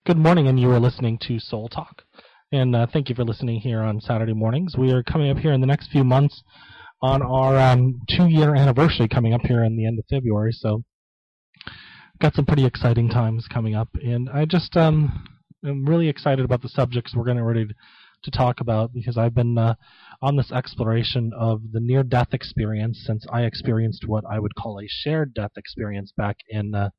Good morning, and you are listening to Soul Talk. And thank you for listening here on Saturday mornings. We are coming up here in the next few months on our 2-year anniversary coming up here in the end of February. So got some pretty exciting times coming up. And I just am really excited about the subjects we're getting ready to talk about, because I've been on this exploration of the near-death experience since I experienced what I would call a shared death experience back in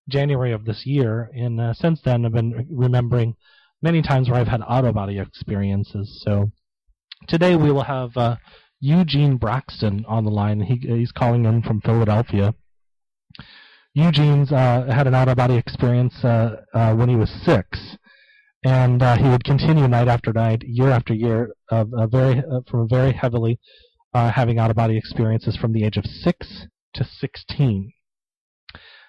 January of this year, and since then I've been remembering many times where I've had out-of-body experiences. So today we will have Eugene Braxton on the line. He's calling in from Philadelphia. Eugene's had an out-of-body experience when he was 6, and he would continue night after night, year after year, from very heavily having out-of-body experiences from the age of 6 to 16.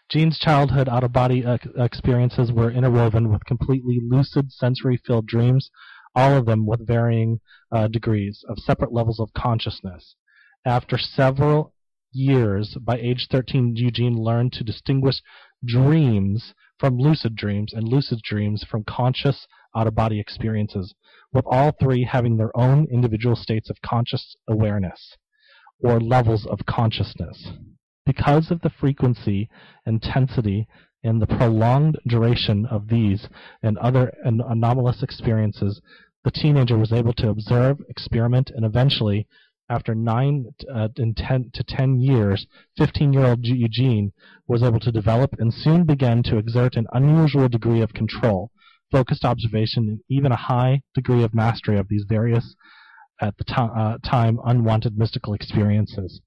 Gene's childhood out-of-body experiences were interwoven with completely lucid, sensory-filled dreams, all of them with varying degrees of separate levels of consciousness. After several years, by age 13, Eugene learned to distinguish dreams from lucid dreams and lucid dreams from conscious out-of-body experiences, with all three having their own individual states of conscious awareness, or levels of consciousness. Because of the frequency, intensity, and the prolonged duration of these and other anomalous experiences, the teenager was able to observe, experiment, and eventually, after 9 to 10 years, 15-year-old Eugene was able to develop and soon began to exert an unusual degree of control, focused observation, and even a high degree of mastery of these various, at the time, unwanted mystical experiences.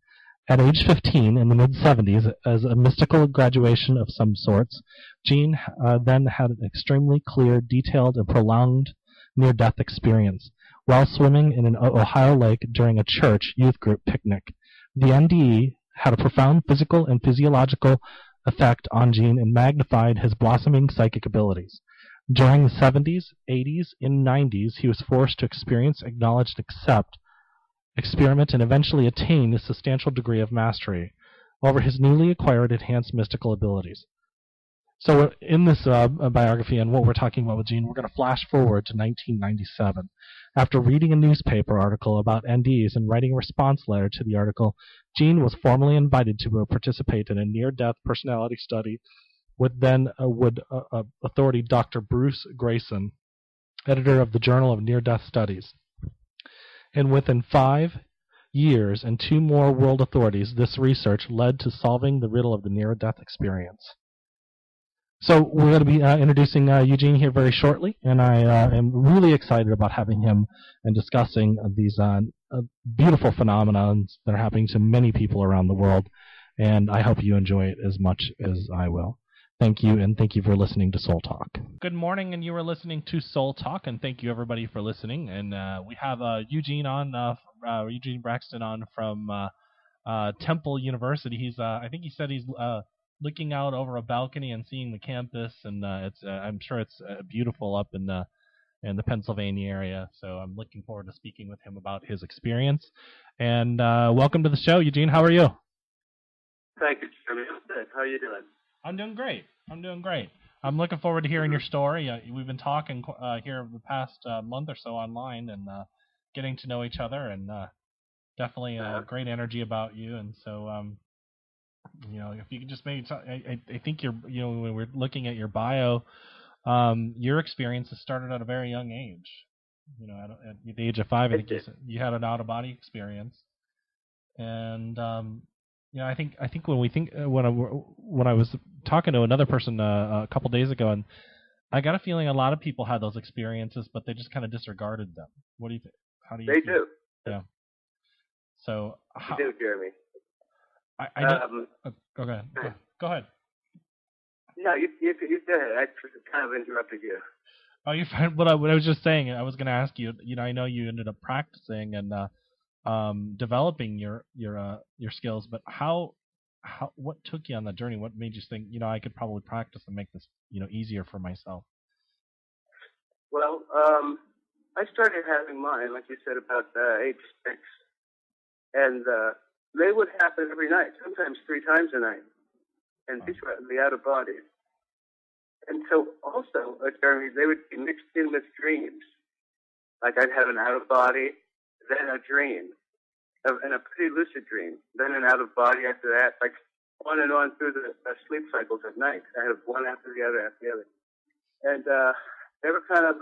At age 15, in the mid-70s, as a mystical graduation of some sorts, Gene then had an extremely clear, detailed, and prolonged near-death experience while swimming in an Ohio lake during a church youth group picnic. The NDE had a profound physical and physiological effect on Gene and magnified his blossoming psychic abilities. During the 70s, 80s, and 90s, he was forced to experience, acknowledge, and accept, experiment, and eventually attain a substantial degree of mastery over his newly acquired enhanced mystical abilities. So in this biography and what we're talking about with Gene, we're going to flash forward to 1997. After reading a newspaper article about NDEs and writing a response letter to the article, Gene was formally invited to participate in a near-death personality study with then authority Dr. Bruce Grayson, editor of the Journal of Near-Death Studies. And within 5 years and 2 more world authorities, this research led to solving the riddle of the near-death experience. So we're going to be introducing Eugene here very shortly, and I am really excited about having him and discussing these beautiful phenomena that are happening to many people around the world, and I hope you enjoy it as much as I will. Thank you, and thank you for listening to Soul Talk. Good morning, and you are listening to Soul Talk, and thank you everybody for listening. And we have Eugene on, Eugene Braxton on from Temple University. I think he said he's looking out over a balcony and seeing the campus, and I'm sure it's beautiful up in the Pennsylvania area. So I'm looking forward to speaking with him about his experience. And welcome to the show, Eugene. How are you? Thank you, Jeremy. I'm good. How are you doing? I'm doing great. I'm looking forward to hearing your story. We've been talking here the past month or so online and getting to know each other, and definitely great energy about you. And so, if you could just maybe talk, I think when we're looking at your bio, your experiences started at a very young age. At the age of 5, I think you had an out-of-body experience, and I think when I was talking to another person a couple days ago, and I got a feeling a lot of people had those experiences, but they just kind of disregarded them. What do you think? How do you? They do. Yeah. So. They do, Jeremy. I know. Go ahead. Go ahead. No, you go ahead. I kind of interrupted you. Oh, you're fine. What I was just saying, I was going to ask you. I know you ended up practicing and developing your skills, but what took you on that journey? What made you think, I could probably practice and make this, easier for myself? Well, I started having mine, like you said, about age 6, and they would happen every night, sometimes 3 times a night, and these were the out of bodies. And so also, Jeremy, they would be mixed in with dreams. Like I'd have an out-of-body, then a dream, and a pretty lucid dream, then an out-of-body after that, like on and on through the sleep cycles at night. I have one after the other after the other. And they were kind of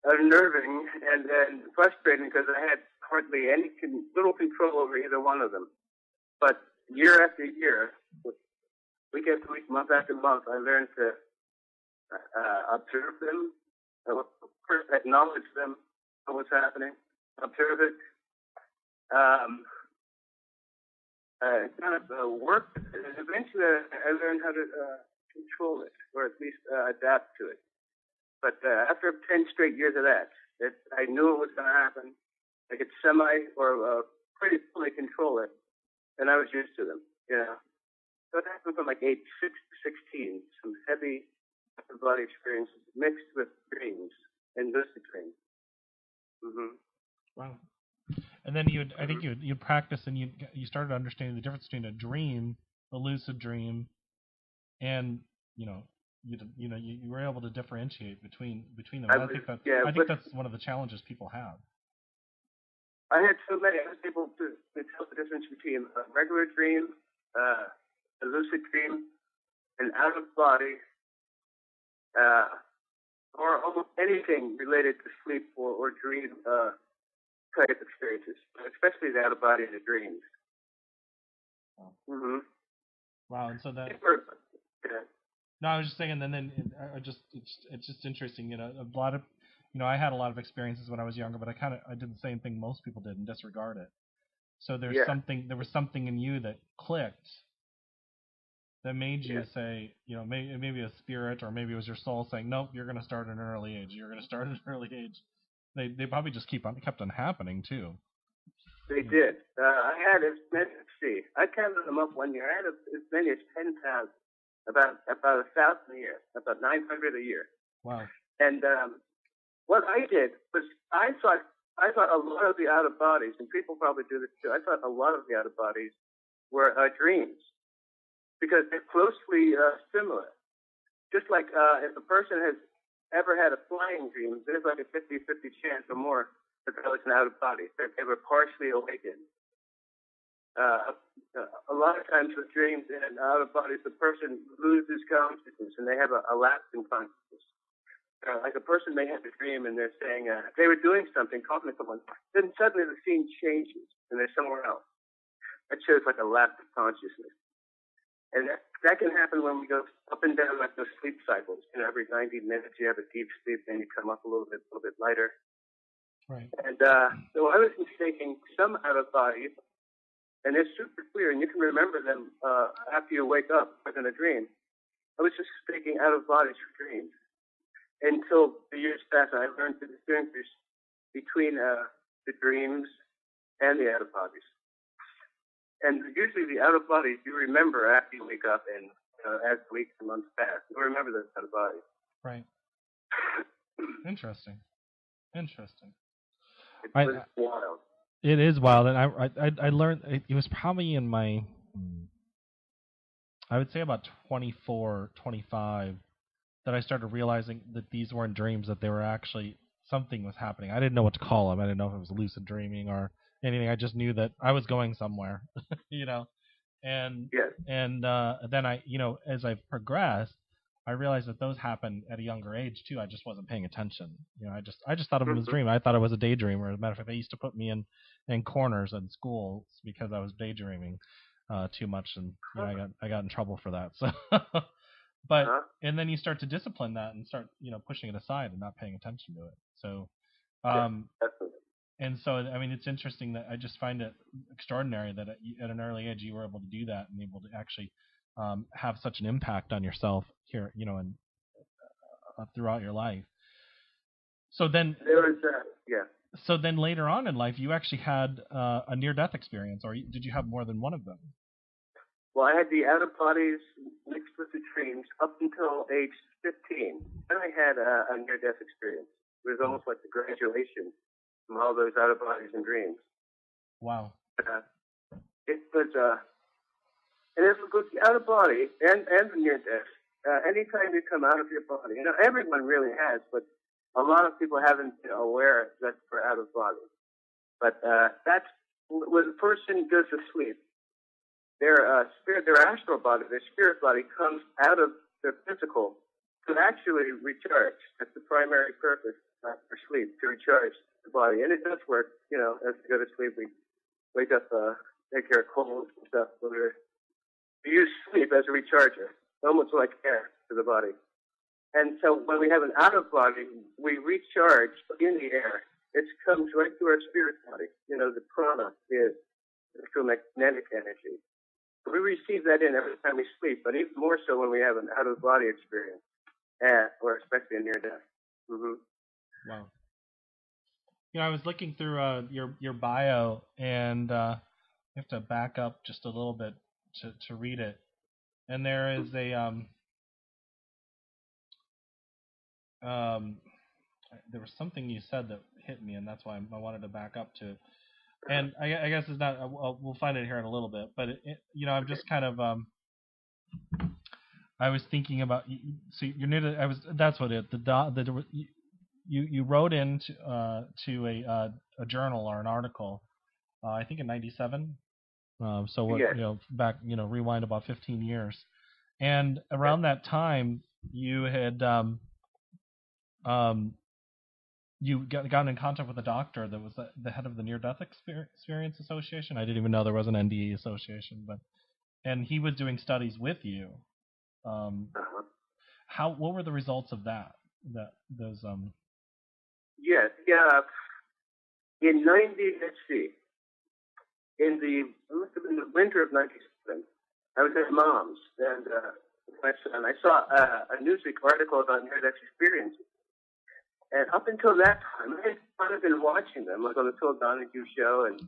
unnerving and frustrating because I had hardly any little control over either one of them. But year after year, week after week, month after month, I learned to observe them, first acknowledge them, know what's happening, observe it, kind of work with it. And eventually I learned how to control it, or at least adapt to it. But after 10 straight years of that, I knew it was going to happen. I could pretty fully control it, and I was used to them, you know. So it happened from like age 6 to 16, some heavy upper-body experiences mixed with dreams and lucid dreams. Mm-hmm. Wow. And then I think you practice and you started understanding the difference between a dream, a lucid dream, and you were able to differentiate between them. I think that's one of the challenges people have. I had so many. I was able to tell the difference between a regular dream, a lucid dream, an out of body, or almost anything related to sleep or dream type experiences, especially the out of body and the dreams. Wow. Mm-hmm. Wow, and so that. Yeah. No, I was just saying, and then it's just interesting. A lot of, I had a lot of experiences when I was younger, but I did the same thing most people did and disregard it. So there was something in you that clicked, that made you say, maybe a spirit or maybe it was your soul saying, nope, you're going to start at an early age. You're going to start at an early age. They probably just kept on happening too. They did. I had I counted them up one year. I had as many as 10,000. About 1,000 a year, about 900 a year. Wow. And what I did was I thought a lot of the out of bodies, and people probably do this too. I thought a lot of the out of bodies were dreams because they're closely similar. Just like if a person has ever had a flying dream, there's like a 50-50 chance or more that that was an out of body. They were partially awakened. A lot of times with dreams and out of bodies, the person loses consciousness and they have a lapse in consciousness. Like a person may have a dream and they're saying they were doing something, talking to someone, then suddenly the scene changes and they're somewhere else. That shows like a lapse of consciousness. And that can happen when we go up and down like those sleep cycles. Every 90 minutes you have a deep sleep, then you come up a little bit lighter. Right. And so I was mistaking some out of bodies. And they're super clear, and you can remember them after you wake up within a dream. I was just thinking out of bodies for dreams. Until the years passed, I learned to distinguish between the dreams and the out of bodies. And usually the out of bodies you remember after you wake up, and as the weeks and months pass, you remember those out of bodies. Right. Interesting. It's wild. It is wild, and I learned it was probably in my, I would say about 24, 25, that I started realizing that these weren't dreams, that they were actually, something was happening. I didn't know what to call them. I didn't know if it was lucid dreaming or anything. I just knew that I was going somewhere, and yes. And then I, as I've progressed, I realized that those happen at a younger age too. I just wasn't paying attention. I just thought it was a dream. I thought it was a daydreamer. As a matter of fact, they used to put me in corners in school because I was daydreaming too much, and I got in trouble for that. So, but and then you start to discipline that and start pushing it aside and not paying attention to it. So, and so I mean it's interesting that I just find it extraordinary that at an early age you were able to do that and able to actually have such an impact on yourself here, and throughout your life. So then there was So then later on in life, you actually had a near-death experience, or did you have more than one of them? Well, I had the out of bodies mixed with the dreams up until age 15. Then I had a near-death experience. It was almost like the graduation from all those out of bodies and dreams. Wow. It was. And it was the out of body and the near death. anytime you come out of your body, everyone really has, but a lot of people haven't been aware that we're out of body. But that's when a person goes to sleep. Their spirit, their astral body, their spirit body comes out of their physical to actually recharge. That's the primary purpose for sleep, to recharge the body. And it does work, as we go to sleep, we wake up, take care of colds and stuff. We use sleep as a recharger, almost like air to the body. And so when we have an out-of-body, we recharge in the air. It comes right through our spirit body, the prana, the electromagnetic energy. We receive that in every time we sleep, but even more so when we have an out-of-body experience, or especially a near-death. Mm-hmm. Wow. I was looking through your bio, and you have to back up just a little bit to read it. And there is a there was something you said that hit me, and that's why I wanted to back up to. And I guess it's not. We'll find it here in a little bit. But I'm just kind of. I was thinking about. So you're new to. That's what it. You wrote into to a journal or an article. I think in '97. So what? Yeah. Back. Rewind about 15 years, and around that time you had you got in contact with a doctor that was the head of the Near-Death Experience Association. I didn't even know there was an NDE association, and he was doing studies with you. What were the results of that? Yes, yeah. In must have been the winter of '97, I was at Mom's, and my son, I saw a Newsweek article about near-death experiences. And up until that time, I had kind of been watching them, like on the Phil Donahue show and,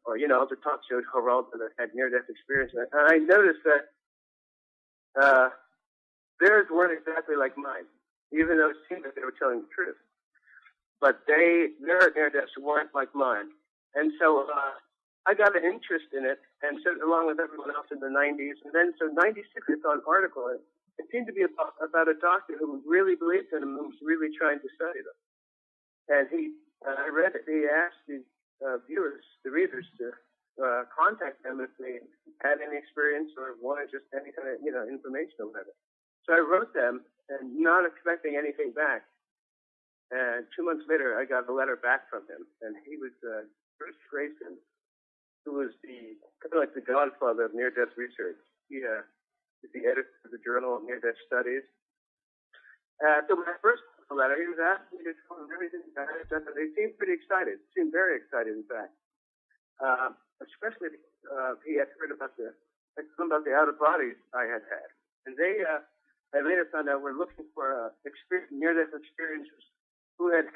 or the talk shows Geraldo that had near-death experiences. And I noticed that theirs weren't exactly like mine, even though it seemed that they were telling the truth. But their near-deaths weren't like mine. And so I got an interest in it, and so along with everyone else in the 90s. And then, so 96, I saw an article. It seemed to be about a doctor who really believed in them and was really trying to study them. And I read it. He asked the readers to contact them if they had any experience or wanted just any kind of, information or whatever. So I wrote them, and not expecting anything back. And 2 months later, I got a letter back from him, and he was Bruce Grayson, who was kind of like the godfather of near-death research. He is the editor of the Journal of Near-Death Studies. So when I first got the letter, he was asking me to tell him everything about it. They seemed pretty excited. Seemed very excited, in fact. Especially he had heard about the out-of-bodies I had had. And I later found out we're looking for near-death experiences who had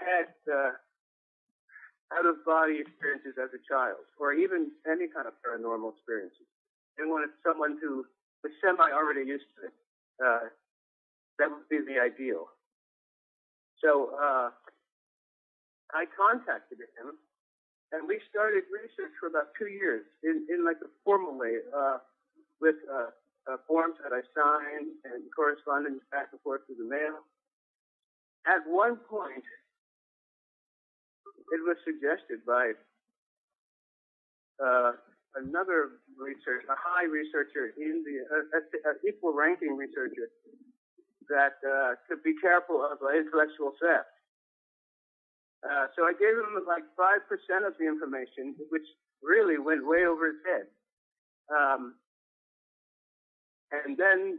out-of-body experiences as a child, or even any kind of paranormal experiences. They wanted someone who was already used to it. That would be the ideal. So I contacted him, and we started research for about 2 years in like a formal way, with forms that I signed and correspondence back and forth through the mail. At one point, it was suggested by another researcher, a high researcher in an equal ranking researcher, that to be careful of intellectual theft. So I gave him like 5% of the information, which really went way over his head. And then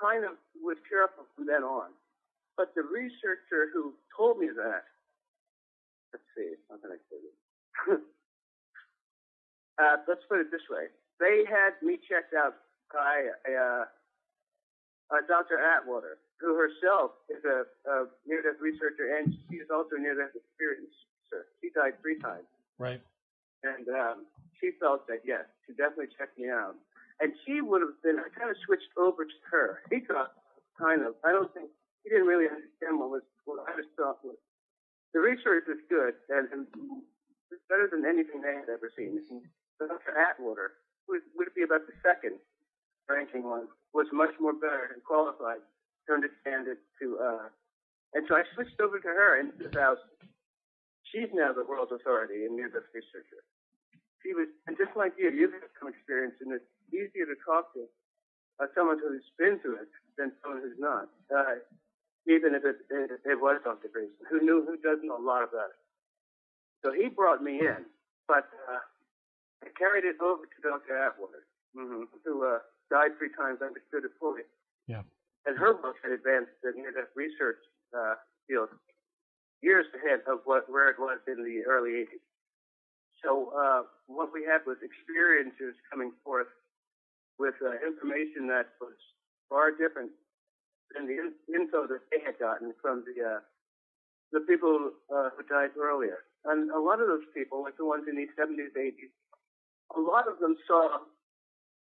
kind of was careful from then on. But the researcher who told me that, let's see, how can I say this? Let's put it this way. They had me checked out by Dr. Atwater, who herself is a near-death researcher, and she is also a near-death experiencer. She died 3 times. Right. And she felt that, yes, she definitely checked me out. And she would have been, I kind of switched over to her. He thought he didn't really understand what I was thought was. The research was good, and it's better than anything they had ever seen. Dr. Atwater would be about the second ranking one, was much more better and qualified to understand it. And so I switched over to her in 2000. She's now the world's authority in near-death researcher. She was, and just like you've had some experience, and it's easier to talk to someone who's been through it than someone who's not. Even if it was Dr. Braxton, who does know a lot about it. So he brought me in, but I carried it over to Dr. Atwater, who died 3 times, understood it fully. Yeah. And her book had advanced the near-death research field years ahead of where it was in the early 80s. So what we had was experiencers coming forth with information that was far different than the info that they had gotten from the people who died earlier. And a lot of those people, like the ones in the 70s, 80s, a lot of them saw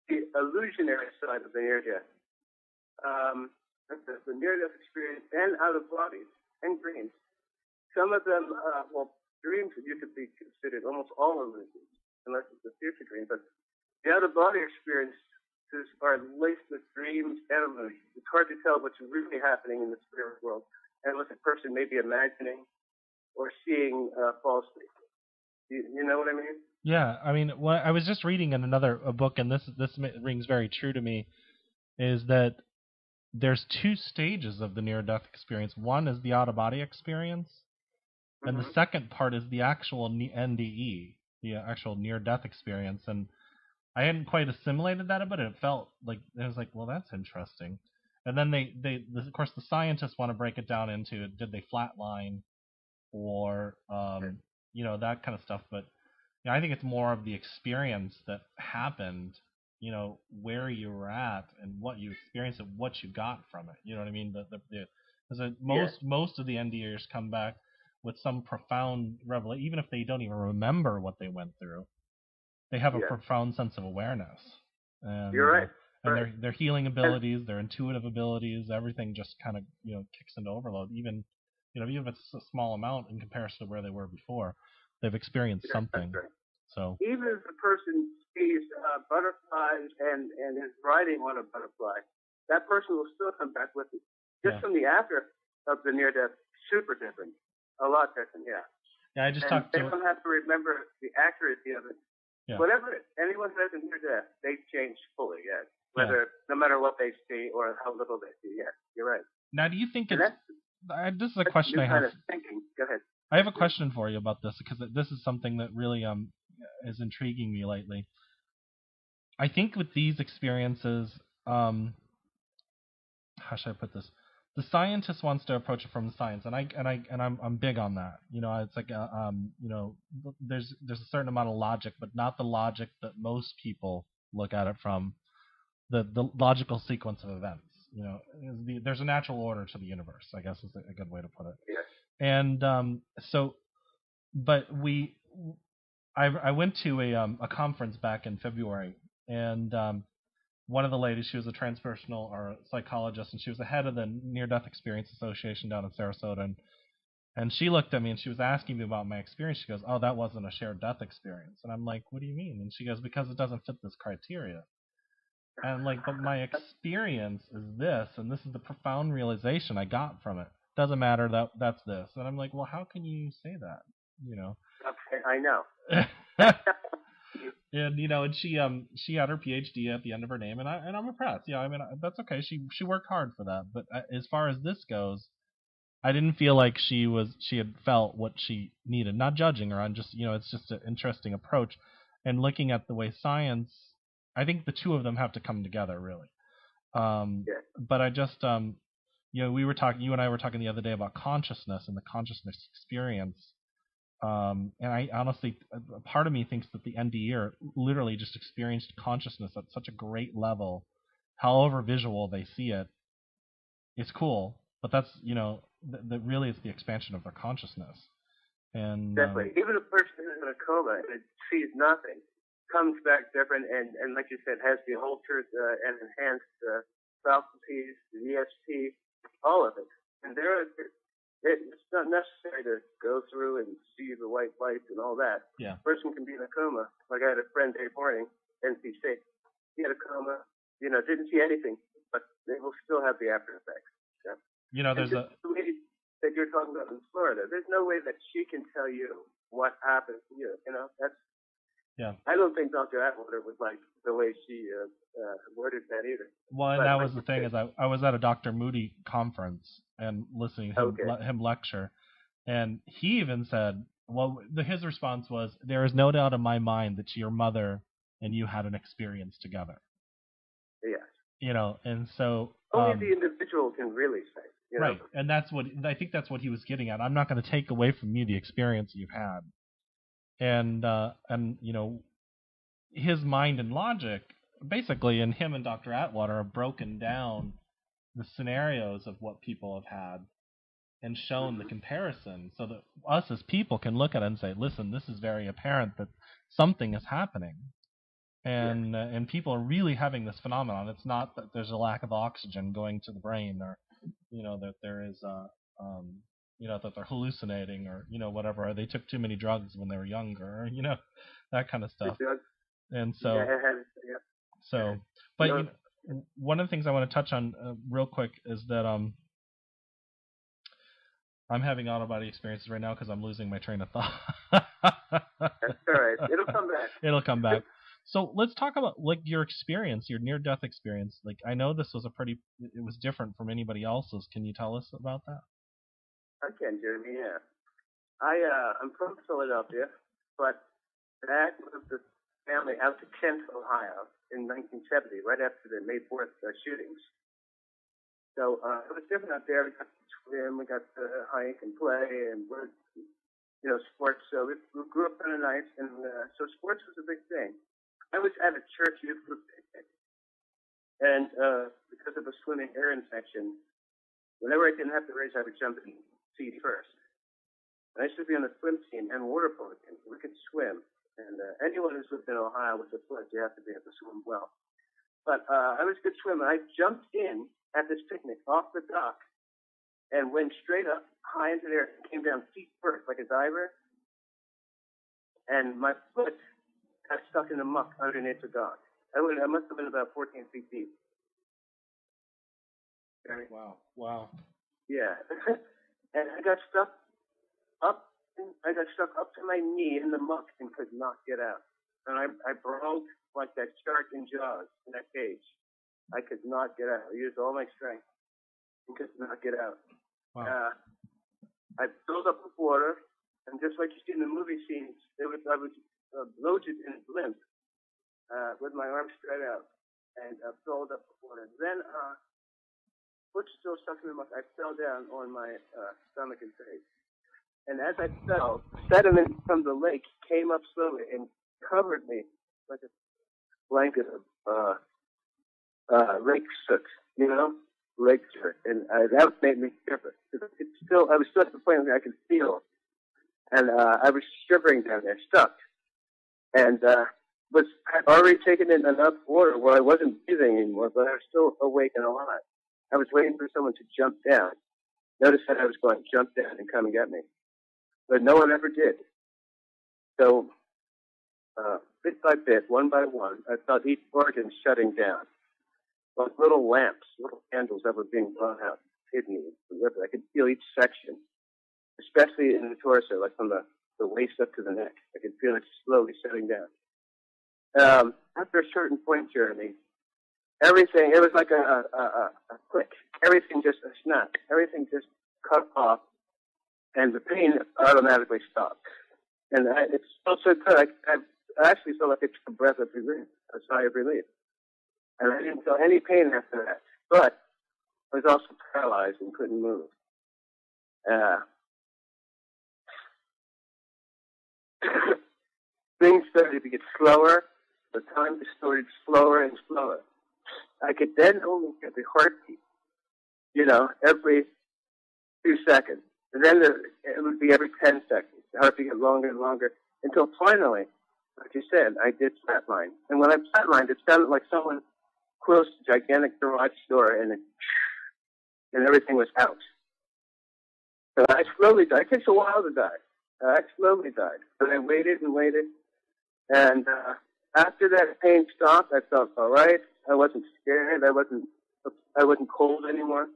the illusionary side of the near-death. The near-death experience and out-of-bodies and dreams. Some of them, dreams you could be considered almost all illusions, unless it's a future dream. But the out-of-body experiences are laced with dreams and illusions. It's hard to tell what's really happening in the spirit world and what the person may be imagining or seeing falsely. You know what I mean? Yeah, I mean, what I was just reading in a book, and this rings very true to me, is that there's 2 stages of the near-death experience. One is the out-of-body experience, and the second part is the actual NDE, the actual near-death experience. And I hadn't quite assimilated that, but it felt like it was like, well, that's interesting. And then of course, the scientists want to break it down into did they flatline or that kind of stuff. But I think it's more of the experience that happened, where you were at and what you experienced and what you got from it. You know what I mean? Most of the NDers come back with some profound revelation, even if they don't even remember what they went through. They have a profound sense of awareness. And, you're right. And their healing abilities, their intuitive abilities, everything just kind of kicks into overload. Even if it's a small amount in comparison to where they were before, they've experienced something. Right. So even if the person sees butterflies and is riding on a butterfly, that person will still come back with it. Just from the after of the near death, super different, a lot different. Yeah. Yeah, I just talked to. They don't have to remember the accuracy of it. Yeah. Whatever anyone says in near death, they change fully. Yes. No matter what they see or how little they see. Yes, you're right. Now, do you think this is a question I have. Kind of thinking. Go ahead. I have a question for you about this because this is something that really is intriguing me lately. I think with these experiences, how should I put this? The scientist wants to approach it from the science, and I'm big on that. It's like there's a certain amount of logic, but not the logic that most people look at it from. The logical sequence of events. There's a natural order to the universe, I guess is a good way to put it. Yes. And I went to a conference back in February, and one of the ladies, she was a transpersonal or a psychologist, and she was the head of the Near-Death Experience Association down in Sarasota, and she looked at me and she was asking me about my experience. She goes, "Oh, that wasn't a shared death experience." And I'm like, "What do you mean?" And she goes, "Because it doesn't fit this criteria." And I'm like, "But my experience is this, and this is the profound realization I got from it. Doesn't matter that's this." And I'm like, "Well, how can you say that?" Okay, I know. And and she had her PhD at the end of her name, and I'm impressed. Yeah, I mean that's okay. She worked hard for that. But as far as this goes, I didn't feel like she had felt what she needed. Not judging her, I'm just it's just an interesting approach, and looking at the way science. I think the two of them have to come together, really. But I just, you and I were talking the other day about consciousness and the consciousness experience. And I honestly, a part of me thinks that the NDE literally just experienced consciousness at such a great level. However visual they see it, it's cool. But that's, that really is the expansion of their consciousness. And definitely, even a person who's in a coma and sees nothing comes back different, and like you said, has the altered and enhanced faculties, the ESP, all of it. And it's not necessary to go through and see the white lights and all that. Yeah. A person can be in a coma. Like I had a friend Dave Horning, NC State. He had a coma, didn't see anything. but they will still have the after effects. Yeah? You know, there's the lady that you're talking about in Florida, there's no way that she can tell you what happened to you. You know, that's. Yeah. I don't think Dr. Atwater would like the way she worded that either. Well, and that was the thing, is I was at a Dr. Moody conference and listening to him lecture, and he even said, well, his response was, there is no doubt in my mind that your mother and you had an experience together. Yes. You know, and so... Only the individual can really say. You know? Right, and I think that's what he was getting at. I'm not going to take away from you the experience you've had. And you know, his mind and logic, basically, and him and Dr. Atwater have broken down the scenarios of what people have had and shown the comparison, so that us as people can look at it and say, listen, this is very apparent that something is happening. And and people are really having this phenomenon. It's not that there's a lack of oxygen going to the brain, or you know, that there is you know, that they're hallucinating, or you know, whatever, or they took too many drugs when they were younger, or you know, that kind of stuff. And so but you know, one of the things I want to touch on real quick is that I'm having out-of-body experiences right now because I'm losing my train of thought. That's all right. It'll come back. It'll come back. So let's talk about like your experience, your near-death experience. Like, I know this was it was different from anybody else's. Can you tell us about that? I can, Jeremy. Yeah, I'm from Philadelphia, but Dad moved the family out to Kent, Ohio, in 1970, right after the May 4th shootings. So it was different out there. We got to swim, we got to hike and play, and sports. So we grew up kind of nice, and so sports was a big thing. I was at a church youth group picnic, and because of a swimming ear infection, whenever I didn't have to race, I would jump in feet first. And I used to be on the swim team and water polo team. We could swim, and anyone who's lived in Ohio with a foot, you have to be able to swim well. But I was a good swimmer. I jumped in at this picnic off the dock and went straight up, high into there, and came down feet first like a diver. And my foot got stuck in the muck underneath the dock. I must have been about 14 feet deep. Wow. Yeah. And I got stuck up to my knee in the muck and could not get out. And I broke like that shark in Jaws in that cage. I could not get out. I used all my strength and could not get out. Wow. I filled up with water, and just like you see in the movie scenes, I was loaded in limp with my arms spread out and filled up with water. Then, foot still stuck in the muck, I fell down on my stomach and face. And as I fell, sediment from the lake came up slowly and covered me like a blanket of rake soot, rake soot. And that made me shiver. I was still at the point where I could feel. And I was shivering down there, stuck. And had already taken in enough water where I wasn't breathing anymore, but I was still awake and alive. I was waiting for someone to jump down. Notice that I was going, jump down and come and get me. But no one ever did. So, bit by bit, one by one, I felt each organ shutting down. Like little lamps, little candles that were being blown out, hitting me with the river. I could feel each section, especially in the torso, like from the waist up to the neck. I could feel it slowly shutting down. After a certain point, Jeremy, everything, it was like a click. Everything just a snap. Everything just cut off, and the pain automatically stopped. And it felt so good. I actually felt like it took a breath of relief, a sigh of relief. And I didn't feel any pain after that. But I was also paralyzed and couldn't move. Things started to get slower. The time distorted slower and slower. I could then only get the heartbeat, every 2 seconds. And then it would be every 10 seconds. The heartbeat got longer and longer until finally, like you said, I did flatline. And when I flatlined, it sounded like someone closed a gigantic garage door and everything was out. So I slowly died. It takes a while to die. I slowly died. But I waited and waited. And after that pain stopped, I felt all right. I wasn't scared. I wasn't I wasn't cold anymore.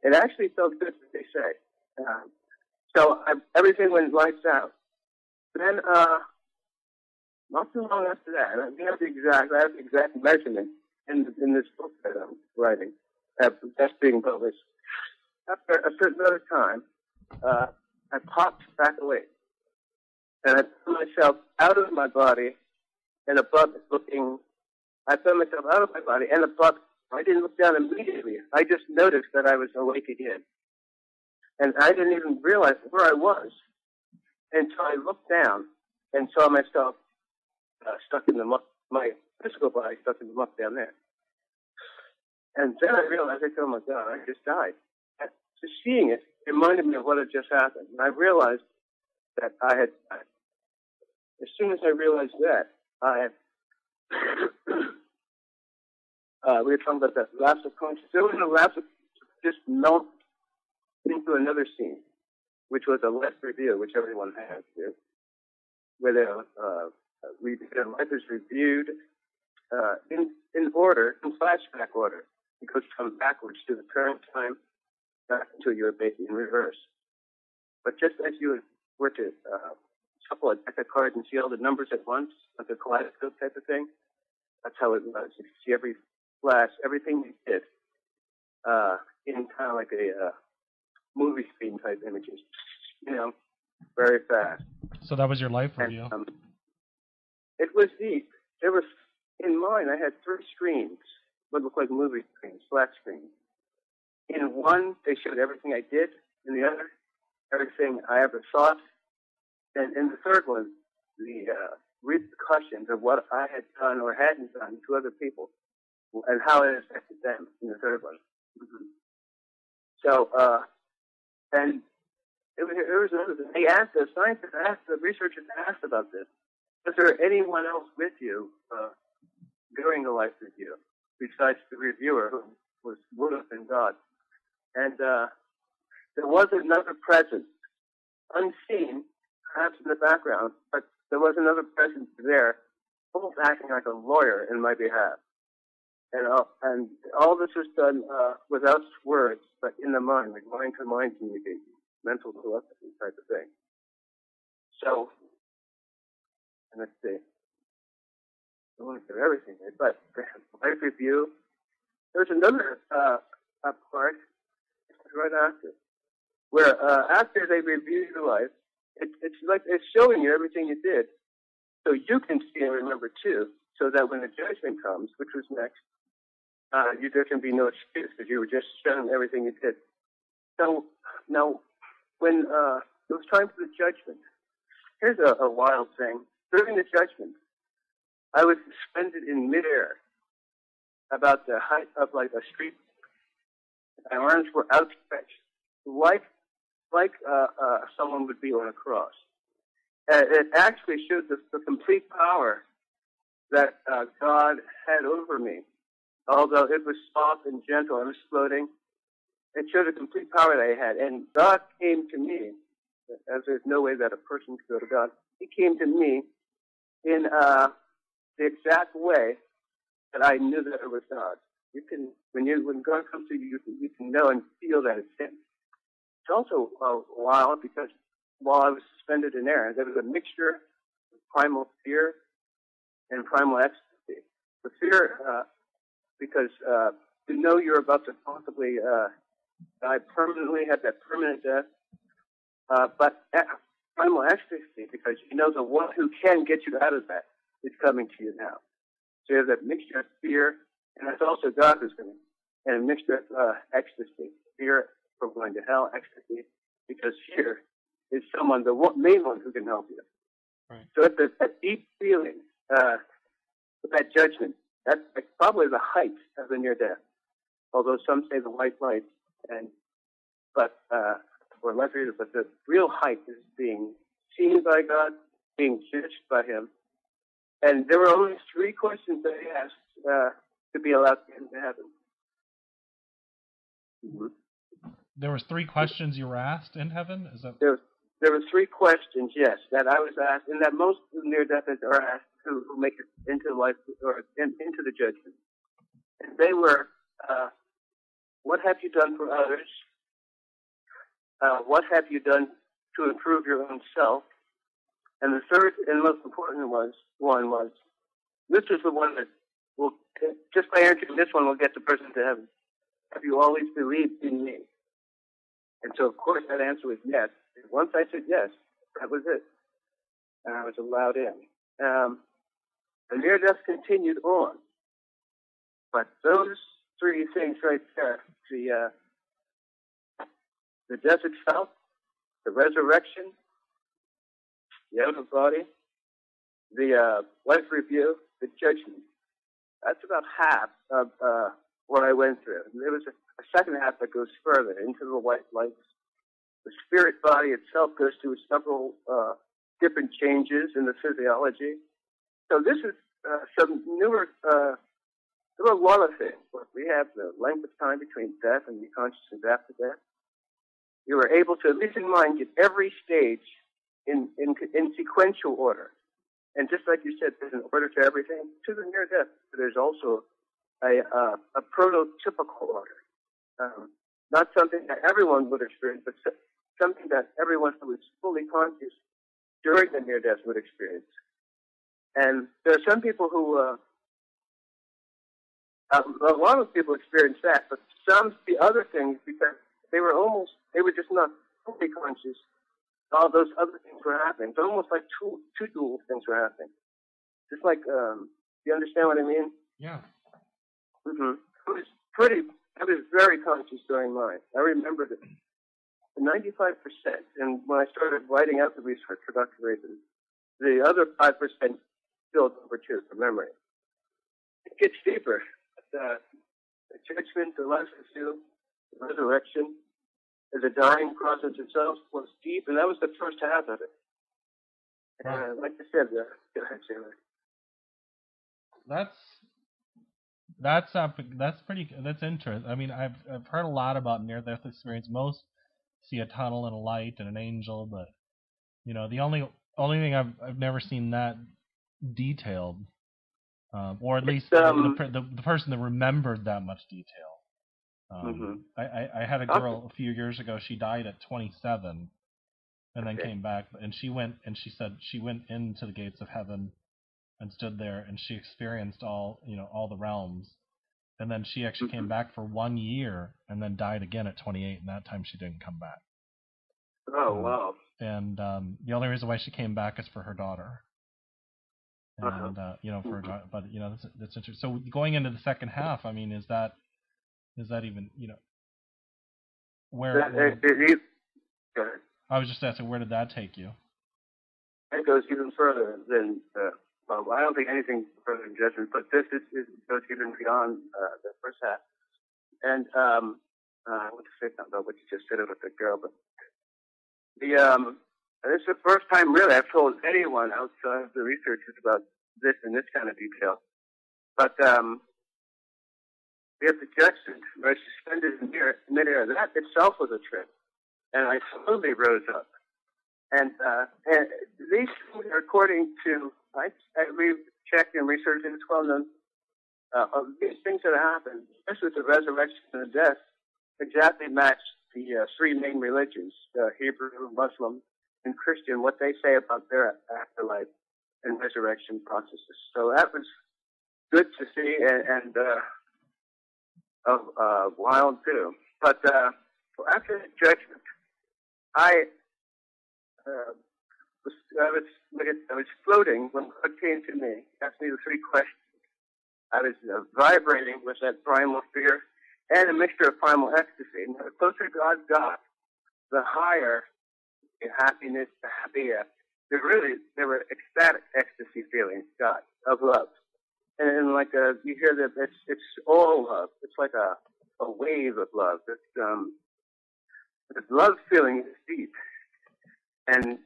It actually felt good, as they say. Everything went lights out. Then, not too long after that, I have the exact measurement in this book that I'm writing, that's being published. After a certain amount of time, I popped back away. And I found myself out of my body and above it looking. I found myself out of my body and above it. I didn't look down immediately. I just noticed that I was awake again. And I didn't even realize where I was until I looked down and saw myself stuck in the muck, my physical body stuck in the muck down there. And then I realized, oh my God, I just died. Just seeing it reminded me of what had just happened. And I realized that I had died. As soon as I realized that, I had, we were talking about that lapse of consciousness. There was a lapse of just melt into another scene, which was a life review, which everyone has here, where their life is reviewed in order, in flashback order. It goes from backwards to the current time, back until you're basically in reverse. But just as you were to shuffle a deck of cards and see all the numbers at once, like a kaleidoscope type of thing, that's how it was. You see every flash, everything you did, in kind of like a movie screen type images, very fast. So that was your life review? It was deep. There was, in mine, I had 3 screens, what looked like movie screens, flat screens. In one, they showed everything I did. In the other, everything I ever thought. And in the third one, the repercussions of what I had done or hadn't done to other people and how it affected them in the third one. Mm-hmm. So, and it was another thing. They asked, the scientists asked, the researchers asked about this. Was there anyone else with you during the life review besides the reviewer who would have been God? And there was another presence, unseen, perhaps in the background, but there was another presence there, almost acting like a lawyer in my behalf. And all this was done without words, but in the mind, like mind-to-mind communication, mental telepathy type of thing. So, and let's see. I want to do everything, but life review. There's another part right after, where after they review your life, it's like it's showing you everything you did, so you can see and remember too, so that when the judgment comes, which was next, there can be no excuse because you were just shown everything you did. So now, when it was time for the judgment, here's a wild thing. During the judgment, I was suspended in midair, about the height of like a street. My arms were outstretched, like someone would be on a cross. It actually showed the complete power that God had over me. Although it was soft and gentle, I was floating. It showed the complete power that I had. And God came to me, as there's no way that a person could go to God. He came to me in the exact way that I knew that it was God. You can, when God comes to you, you can know and feel that it's Him. It's also wild because while I was suspended in air, there was a mixture of primal fear and primal ecstasy. The fear, because you know you're about to possibly die permanently, have that permanent death, but primal ecstasy because you know the one who can get you out of that is coming to you now. So you have that mixture of fear, and that's also God who's coming, and a mixture of ecstasy, fear from going to hell, ecstasy, because fear is someone, the main one who can help you. Right. So it's that deep feeling, that judgment, that's like probably the height of the near death. Although some say the white light, or less readers, but the real height is being seen by God, being judged by Him. And there were only 3 questions that He asked to be allowed to get into heaven. Mm-hmm. There was 3 questions you were asked in heaven? Is that? There were 3 questions, yes, that I was asked, and that most near-deathers are asked who make it into life or into the judgment. And they were, what have you done for others? What have you done to improve your own self? And the third and most important one was, this is the one that will, just by answering this one, will get the person to heaven. Have you always believed in me? And so, of course, that answer was yes. And once I said yes, that was it. And I was allowed in. The near death continued on. But those three things right there, the death itself, the resurrection, the out of body, the life review, the judgment, that's about half of what I went through. And there was a second half that goes further into the white lights. The spirit body itself goes through several different changes in the physiology. So this is some newer, there are a lot of things. We have the length of time between death and the consciousness after death. You were able to, at least in mind, get every stage in sequential order. And just like you said, there's an order to everything. To the near death, there's also a prototypical order. Not something that everyone would experience, but something that everyone who is fully conscious during the near death would experience. And there are some people who, a lot of people experience that, but some see other things because they were just not fully conscious. All those other things were happening. It's almost like two dual things were happening. Just like, you understand what I mean? Yeah. Mm-hmm. I was very conscious during mine. I remembered it. 95%, and when I started writing out the research for Dr. Raven, the other 5% spilled over too, from memory. It gets deeper. The judgment, the life review, the resurrection, the dying process itself was deep, and that was the first half of it. Right. Like I said, go ahead, Sarah. That's interesting. I mean, I've heard a lot about near-death experience. Most see a tunnel and a light and an angel, but the only thing I've never seen that detailed, or at least the person that remembered that much detail. I had a girl a few years ago. She died at 27, and then came back, and she said she went into the gates of heaven and stood there, and she experienced all the realms. And then she actually came back for 1 year and then died again at 28, and that time she didn't come back. Oh, wow. And the only reason why she came back is for her daughter. And, for her daughter. But, that's interesting. So going into the second half, I mean, is that even, where... I was just asking, where did that take you? It goes even further than... I don't think anything further than judgment, but this goes even beyond the first half. And I want to say something about what you just said about the girl, but this is the first time really I've told anyone outside of the researchers about this in this kind of detail. But we have the judgment, where I suspended in midair. That itself was a trip, and I slowly rose up. And these things are according to, we've checked and researched, and it's well known, these things that happen, especially with the resurrection and the death, exactly match the three main religions, Hebrew, Muslim, and Christian, what they say about their afterlife and resurrection processes. So that was good to see and wild too. But after the judgment, I was floating when God came to me, asked me the three questions. I was vibrating with that primal fear and a mixture of primal ecstasy. And the closer God got, the higher the happiness, the happier. There were ecstatic ecstasy feelings got of love. And like you hear that it's all love. It's like a wave of love. The love feeling is deep. And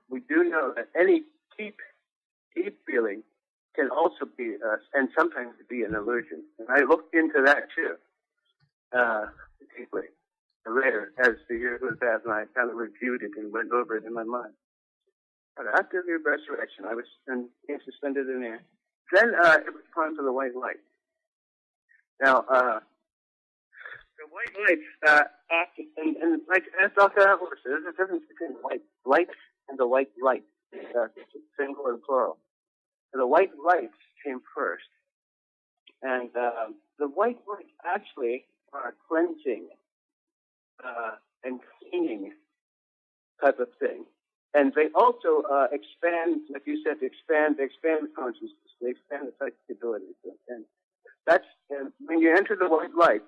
we do know that any deep feeling can also be, and sometimes be an illusion. And I looked into that too, deeply, later, as the years went past, and I kind of reviewed it and went over it in my mind. But after the resurrection, I was being suspended in air. Then it was time for the white light. Now, white light, and like as Dr. Adler says, there's a difference between the white light and the white light, single and plural. So the white lights came first, and the white lights actually are cleansing and cleaning type of thing. And they also expand, like you said, they expand consciousness, they expand the psychic abilities. And that's when you enter the white light,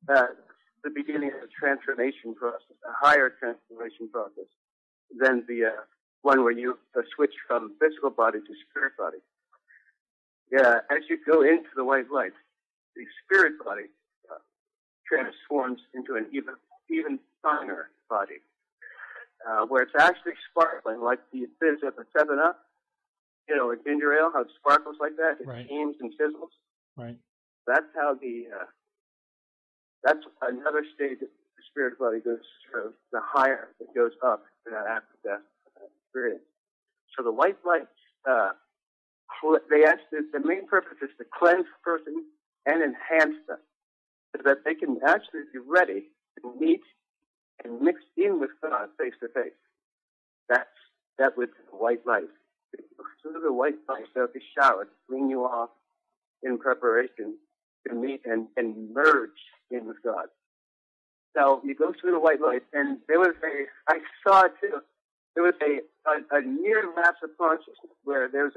the beginning of the transformation process, a higher transformation process than the one where you switch from physical body to spirit body. Yeah, as you go into the white light, the spirit body transforms into an even finer body, where it's actually sparkling, like the fizz of the 7-Up, or ginger ale, how it sparkles like that, it gleams and sizzles. Right. That's how that's another stage that the spirit body goes through, the higher it goes up in that after-death experience. So the white lights, the main purpose is to cleanse the person and enhance them, so that they can actually be ready to meet and mix in with God face to face. That with the white light. Through the white light, they'll be showered, clean you off in preparation to meet and merge in with God. So you go through the white light, and I saw it too, there was a near lapse of consciousness where there's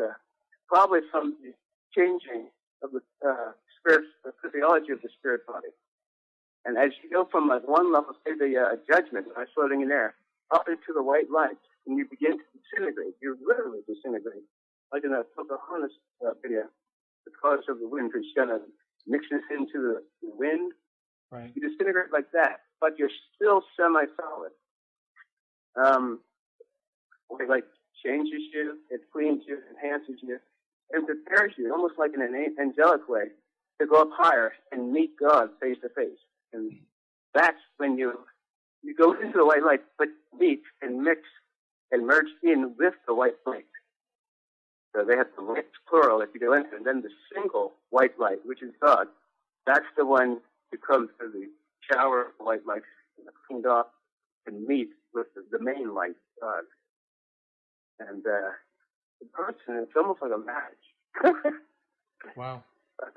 probably some changing of the the physiology of the spirit body. And as you go from one level, say the judgment, floating in there, up into the white light, and you begin to disintegrate. You literally disintegrate. Like in that Pocahontas video, the colors of the wind, which kind of mixes into the wind. Right. You disintegrate like that, but you're still semi-solid. White light changes you, it cleans you, enhances you, and prepares you, almost like in an angelic way, to go up higher and meet God face to face. And that's when you go into the white light, but meet and mix and merge in with the white light. So they have the lights plural if you go into, and then the single white light, which is God. That's the one who comes through the shower of white light, cleaned off, and meet with the main light, God. And the person, it's almost like a marriage. Wow. But,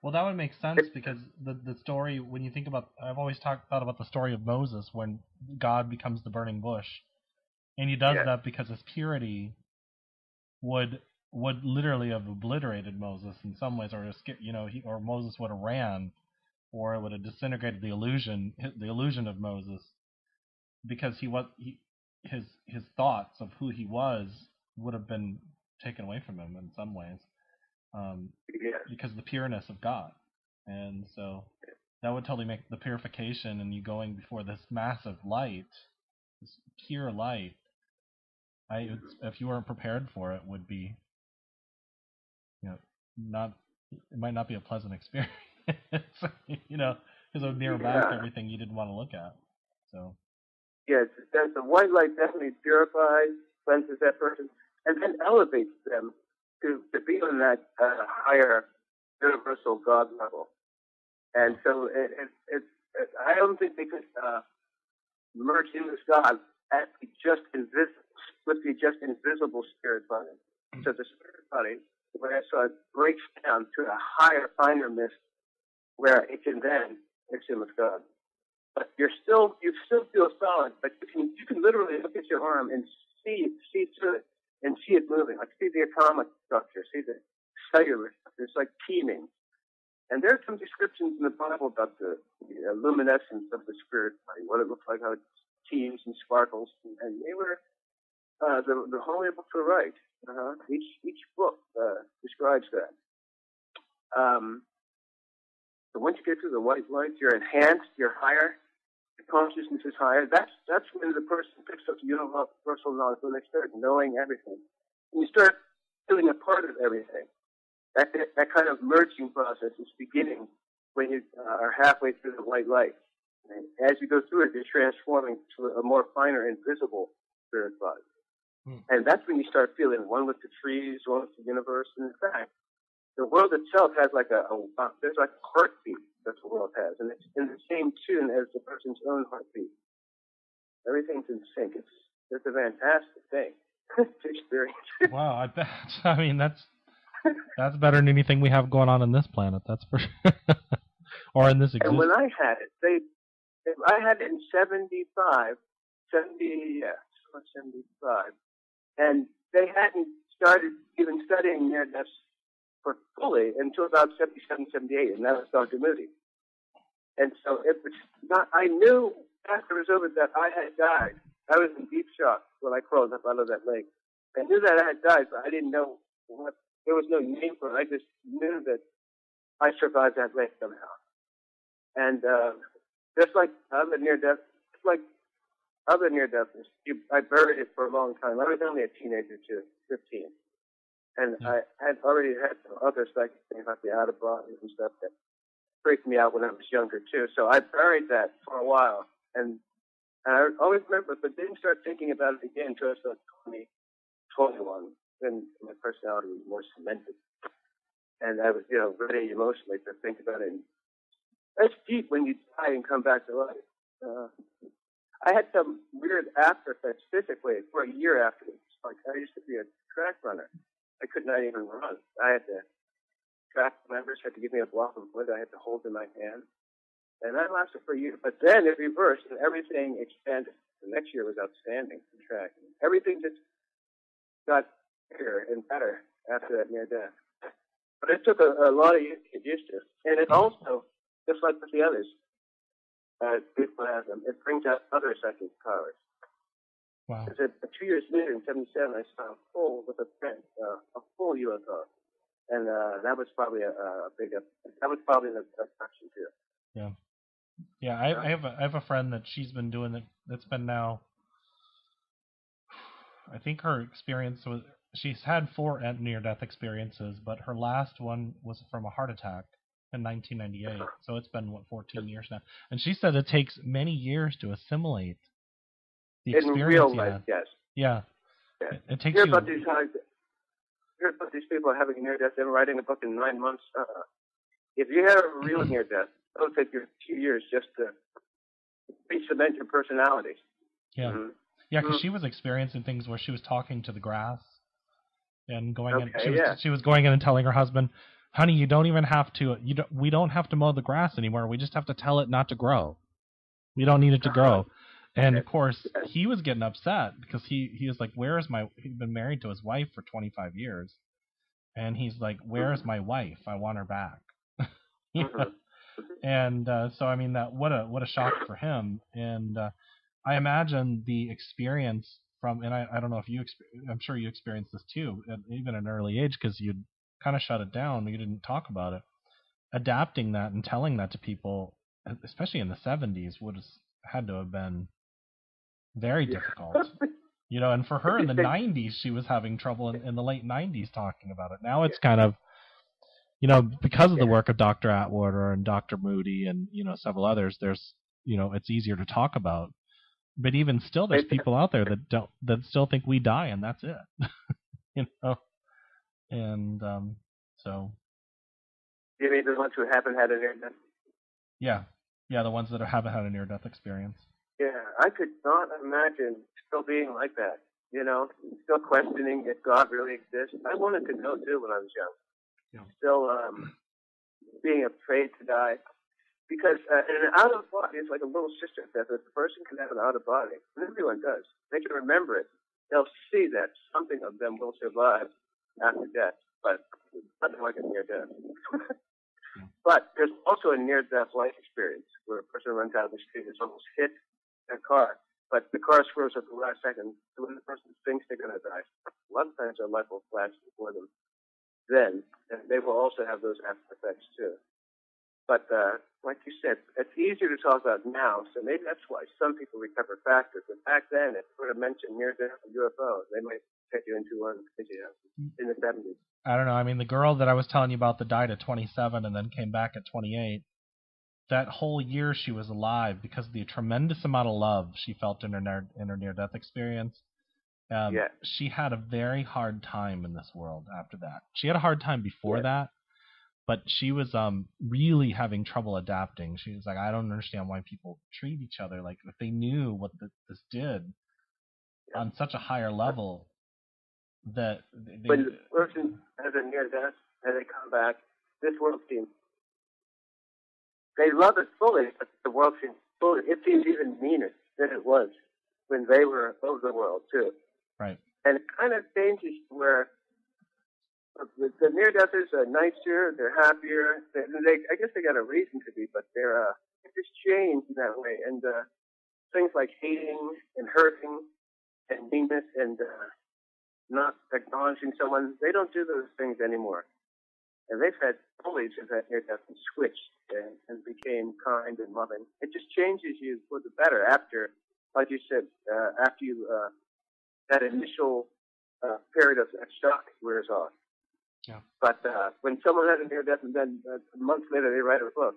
well, that would make sense because the story, when you think about, I've always thought about the story of Moses when God becomes the burning bush, and he does that because his purity would literally have obliterated Moses in some ways, or or Moses would have ran, or it would have disintegrated the illusion of Moses, because his thoughts of who he was would have been taken away from him in some ways. Because of the pureness of God. And so that would totally make the purification and you going before this massive light, this pure light, if you weren't prepared for it, would be, it might not be a pleasant experience, because it would mirror back everything you didn't want to look at. So. Yes, the white light definitely purifies, cleanses that person, and then elevates them to be on that higher universal God level. And so I don't think they could merge in with God at the just invisible spirit body. So the spirit body, where it breaks down to a higher, finer mist, where it can then mix in with God. But you still feel solid, but you can literally look at your arm and see through it and see it moving. Like see the atomic structure, see the cellular structure. It's like teeming. And there's some descriptions in the Bible about the luminescence of the spirit body, what it looks like, how it teems and sparkles. And they were the holy books were right. Each book describes that. So once you get through the white light, you're enhanced, you're higher. The consciousness is higher. That's when the person picks up universal knowledge, when they start knowing everything. And you start feeling a part of everything. That kind of merging process is beginning when you are halfway through the white light. And as you go through it, you're transforming to a more finer, invisible spirit body. And that's when you start feeling one with the trees, one with the universe. And in fact, the world itself has there's like a heartbeat that the world has, and it's in the same tune as the person's own heartbeat. Everything's in sync. It's a fantastic thing to experience. Wow, I bet. I mean, that's better than anything we have going on this planet. That's for sure. Or in this existence. And when I had it, I had it in 75, and they hadn't started even studying near deaths for fully until about 77, 78, and that was Dr. Moody. And so it was not. I knew after it was over that I had died. I was in deep shock when I crawled up out of that lake. I knew that I had died, but I didn't know what. There was no name for it. I just knew that I survived that lake somehow. And just like other near deaths, I buried it for a long time. I was only a teenager too, 15, and I had already had some other psychic things like the out of bodies and stuff that freaked me out when I was younger too. So I buried that for a while, and I always remember, but didn't start thinking about it again until I was like 20, 21. Then my personality was more cemented, and I was, ready emotionally to think about it. And that's deep when you die and come back to life. I had some weird after effects physically for a year afterwards. Like, I used to be a track runner. I could not even run. Track members had to give me a block of wood I had to hold in my hand. And that lasted for a year. But then it reversed and everything expanded. The next year was outstanding for track. Everything just got bigger and better after that near death. But it took a lot of years to get used to. And it also, just like with the others, people have them, it brings out other psychic powers. Wow. Because 2 years later, in 77, I saw a full with a friend, a full UFO. And that was probably that was probably an abduction too. Yeah. Yeah, I have a friend that she's been doing it. That's been now. I think her experience was she's had 4 near-death experiences, but her last one was from a heart attack in 1998. So it's been 14 years now, and she said it takes many years to assimilate the experience. In real life, yes. Yeah. It takes Hear about these people having a near-death and writing a book in 9 months. If you have a real near-death, it'll take you 2 years just to re-cement your personality. Yeah. Mm-hmm. Yeah, because she was experiencing things where she was talking to the grass and going in. She was going in and telling her husband, "Honey, you don't even have to. We don't have to mow the grass anymore. We just have to tell it not to grow. We don't need it to grow." And of course, he was getting upset because he was like, "Where is my?" He'd been married to his wife for 25 years, and he's like, "Where is my wife? I want her back." And so I mean, that what a shock for him. And I imagine the experience from, and I don't know if I'm sure you experienced this too, even at an early age, because you'd kind of shut it down. You didn't talk about it. Adapting that and telling that to people, especially in the 70s, would have had to have been very difficult. And for her in the 90s, she was having trouble in the late 90s talking about it. Now it's kind of, because of the work of Dr. Atwater and Dr. Moody and, several others, there's, it's easier to talk about. But even still, there's people out there that still think we die and that's it. And so. You mean the ones who haven't had a near-death? Yeah, the ones that haven't had a near-death experience. Yeah, I could not imagine still being like that. Still questioning if God really exists. I wanted to know too when I was young. Yeah. Still being afraid to die. Because an out-of-body is like a little sister death. If a person can have an out-of-body, and everyone does, they can remember it. They'll see that something of them will survive after death, but nothing like a near-death. But there's also a near-death life experience where a person runs out of the street and almost hit a car, but the car swerves at the last second. So when the person thinks they're going to die, a lot of times their life will flash before them. Then, and they will also have those after effects too. But like you said, it's easier to talk about now, so maybe that's why some people recover faster. But back then, if you were to mention near-death and UFO, they might take you into one in the 70s. I don't know. I mean, the girl that I was telling you about that died at 27 and then came back at 28, that whole year she was alive because of the tremendous amount of love she felt in her near-death experience. She had a very hard time in this world after that. She had a hard time before that, but she was really having trouble adapting. She was like, I don't understand why people treat each other like if they knew what this did on such a higher level that they. When the person has a near death and they come back, this world seems they love it fully, but the world seems fully. It seems even meaner than it was when they were of the world too. Right. And it kind of changes where the near deathers are nicer, they're happier. I guess they got a reason to be, but they're just changed in that way. And things like hating and hurting and meanness and not acknowledging someone, they don't do those things anymore. And they've had bullies who've had near death and switched and became kind and loving. It just changes you for the better after, like you said, after you that initial period of shock wears off. Yeah. But when someone has a near death and then a month later they write a book,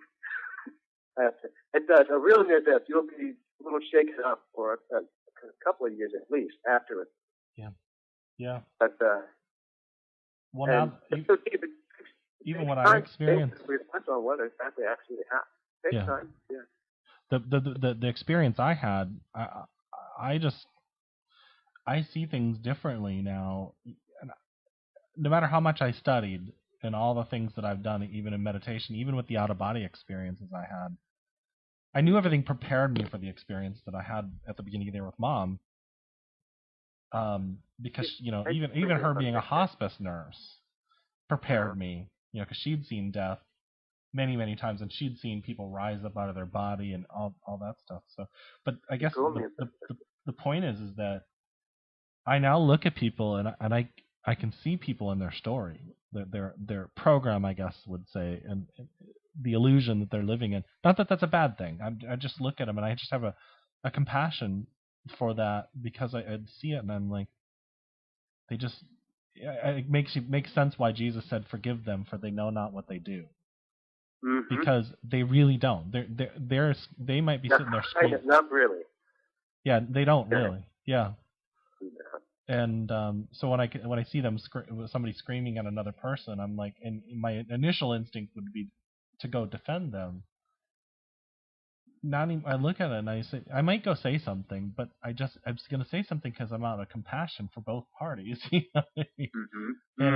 it does. A real near death, you'll be a little shaken up for a couple of years at least after it. Yeah. Yeah. But well, now even what I experienced. Depends on what exactly actually happened. Takes time. Yeah. The experience I had, I see things differently now. No matter how much I studied and all the things that I've done, even in meditation, even with the out-of-body experiences I had, I knew everything prepared me for the experience that I had at the beginning there with Mom. Because, even her being a hospice nurse prepared me, because she'd seen death many, many times, and she'd seen people rise up out of their body and all that stuff. So, but I guess the point is that I now look at people and I can see people in their story, their program, I guess would say, and the illusion that they're living in. Not that that's a bad thing. I just look at them and I just have a compassion for that because I see it and I'm like, they just. It makes sense why Jesus said, "Forgive them, for they know not what they do." Mm-hmm. Because they really don't. They might be sitting there screaming. Not really. Yeah, they don't really. Yeah. And so when I see them somebody screaming at another person, I'm like, and my initial instinct would be to go defend them. I look at it and I say, I might go say something, but I'm just going to say something because I'm out of compassion for both parties. You know what I mean? Mm-hmm. And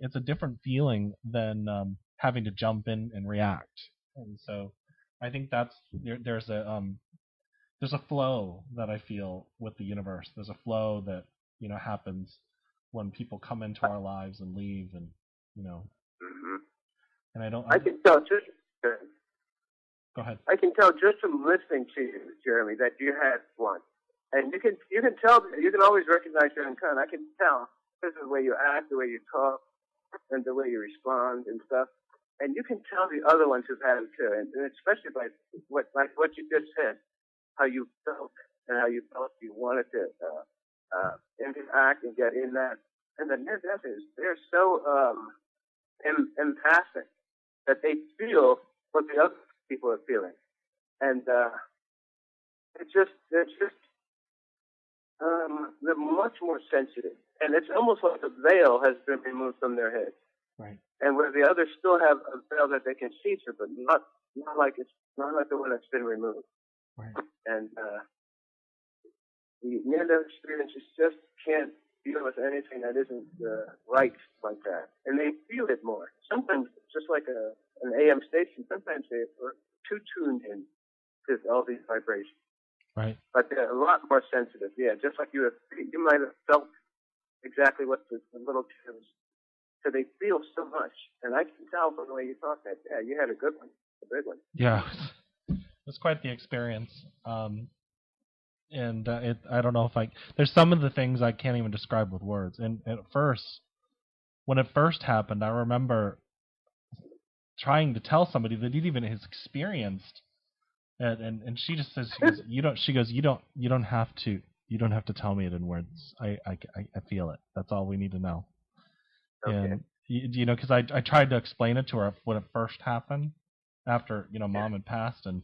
it's a different feeling than having to jump in and react. And so I think there's a flow that I feel with the universe. There's a flow that happens when people come into our lives and leave, and Mm-hmm. And I can tell just. Go ahead. I can tell just from listening to you, Jeremy, that you had one, and you can tell. You can always recognize your own kind. I can tell because of the way you act, the way you talk, and the way you respond and stuff. And you can tell the other ones who've had it too, and especially by what you just said, how you felt and how you felt you wanted to interact and get in that. And the near deathers, they're so empathic that they feel what the other people are feeling, and they're much more sensitive, and it's almost like a veil has been removed from their head. Right. And where the others still have a veil that they can see through, but not like the one that's been removed. Right. And the near-death experiences just can't deal with anything that isn't right like that, and they feel it more. Sometimes, just like an AM station, sometimes they are too tuned in to all these vibrations. Right. But they're a lot more sensitive. Yeah, just like you might have felt exactly what the little kids. So they feel so much, and I can tell from the way you talk that you had a good one, a big one. Yeah, it was quite the experience. And I don't know if there's some of the things I can't even describe with words. And at first, when it first happened, I remember trying to tell somebody that it even has experienced, and she just says, you don't have to tell me it in words. I feel it. That's all we need to know. Okay. And because I tried to explain it to her when it first happened, after Mom had passed, and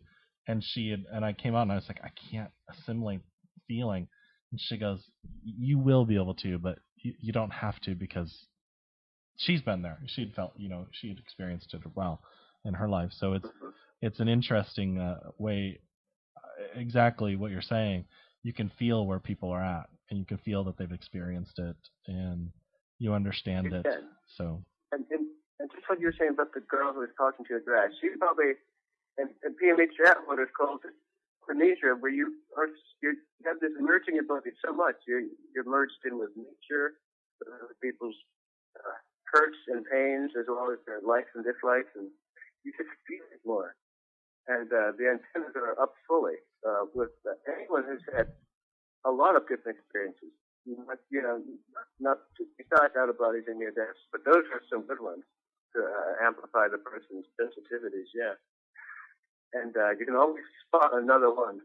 I came out and I was like, I can't assimilate feeling, and she goes, you will be able to, but you don't have to, because she's been there. She'd felt, she had experienced it well in her life. So it's an interesting way. Exactly what you're saying. You can feel where people are at, and you can feel that they've experienced it, and you understand it. So. And just what you were saying about the girl who was talking to you at grass, she probably, and PMH what is called amnesia, where you have this merging ability so much. You're merged in with nature, with people's hurts and pains, as well as their likes and dislikes, and you just feel it more. And the antennas are up fully with anyone who's had a lot of different experiences. Not besides out of bodies and near deaths, but those are some good ones to amplify the person's sensitivities. Yeah, and you can always spot another one,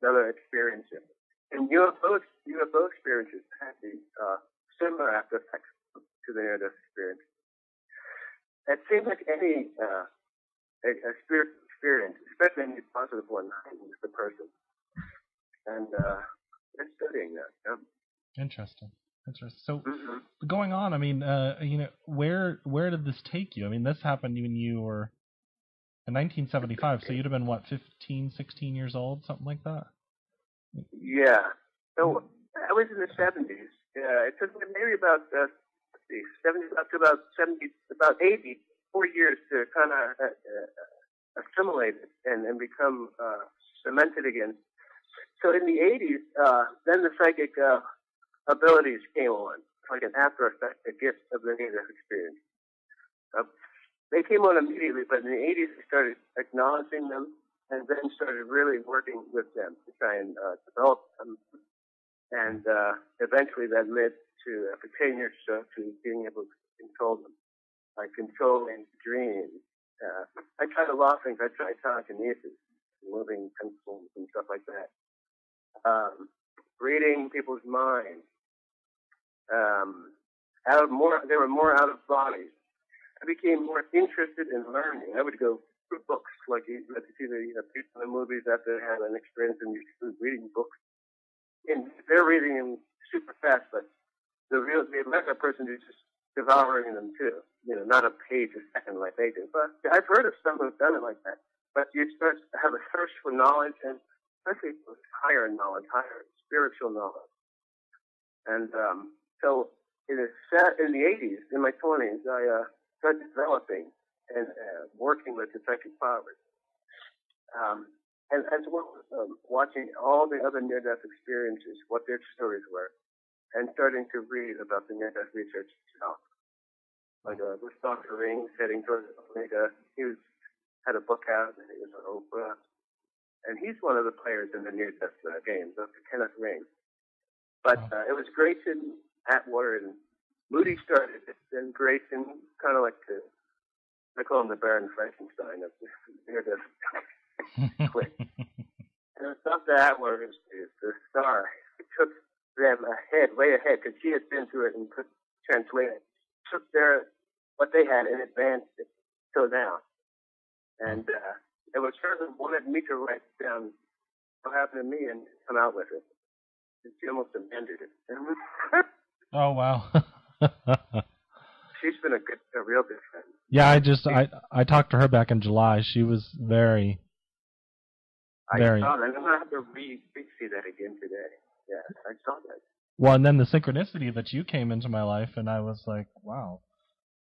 another experience. And UFO experiences have the similar after effects to the near death experience. It seems like any a spiritual experience, especially any positive one, heightens the person. And they're studying that. Yeah. Interesting. So, going on, I mean, where did this take you? I mean, this happened when you were in 1975, so you'd have been, what, 15, 16 years old, something like that? Yeah. So, I was in the 70s. It took me maybe about 70 up to about 70, about 80, 4 years to kind of assimilate it and become cemented again. So in the 80s, then the psychic abilities came on, like an after effect, a gift of the near-death experience. They came on immediately, but in the 80s we started acknowledging them and then started really working with them to try and develop them. And eventually that led to, after 10 years or so, to being able to control them, like controlling dreams. I tried a lot of things. I tried telekinesis, moving pencils and stuff like that. Reading people's minds. They were more out of bodies. I became more interested in learning. I would go through books, like you see the people in the movies after they have an experience and you're reading books. And they're reading them super fast, but the American person is just devouring them too. Not a page a second like they do. But I've heard of some who've done it like that. But you start to have a thirst for knowledge, and especially higher knowledge, higher spiritual knowledge. And so in the 80s, in my 20s, I started developing and working with the psychic powers. And as well as watching all the other near-death experiences, what their stories were, and starting to read about the near-death research itself. Like with Dr. Rings heading towards Omega, he had a book out, and he was on Oprah. And he's one of the players in the near-death games, Dr. Kenneth Ring. But it was Grayson, Atwater, and Moody started it. Then Grayson, kind of like I call him the Baron Frankenstein of the near-death click. And Dr. Atwater is the star. He took them way ahead, because she had been through it and could translate it. Took what they had and advanced it till now. And it was her that wanted me to write down what happened to me and come out with it. And she almost amended it. Oh, wow. She's been a real good friend. Yeah, I talked to her back in July. She was very... I saw that. I'm going to have to see that again today. Yeah, I saw that. Well, and then the synchronicity that you came into my life, and I was like, wow.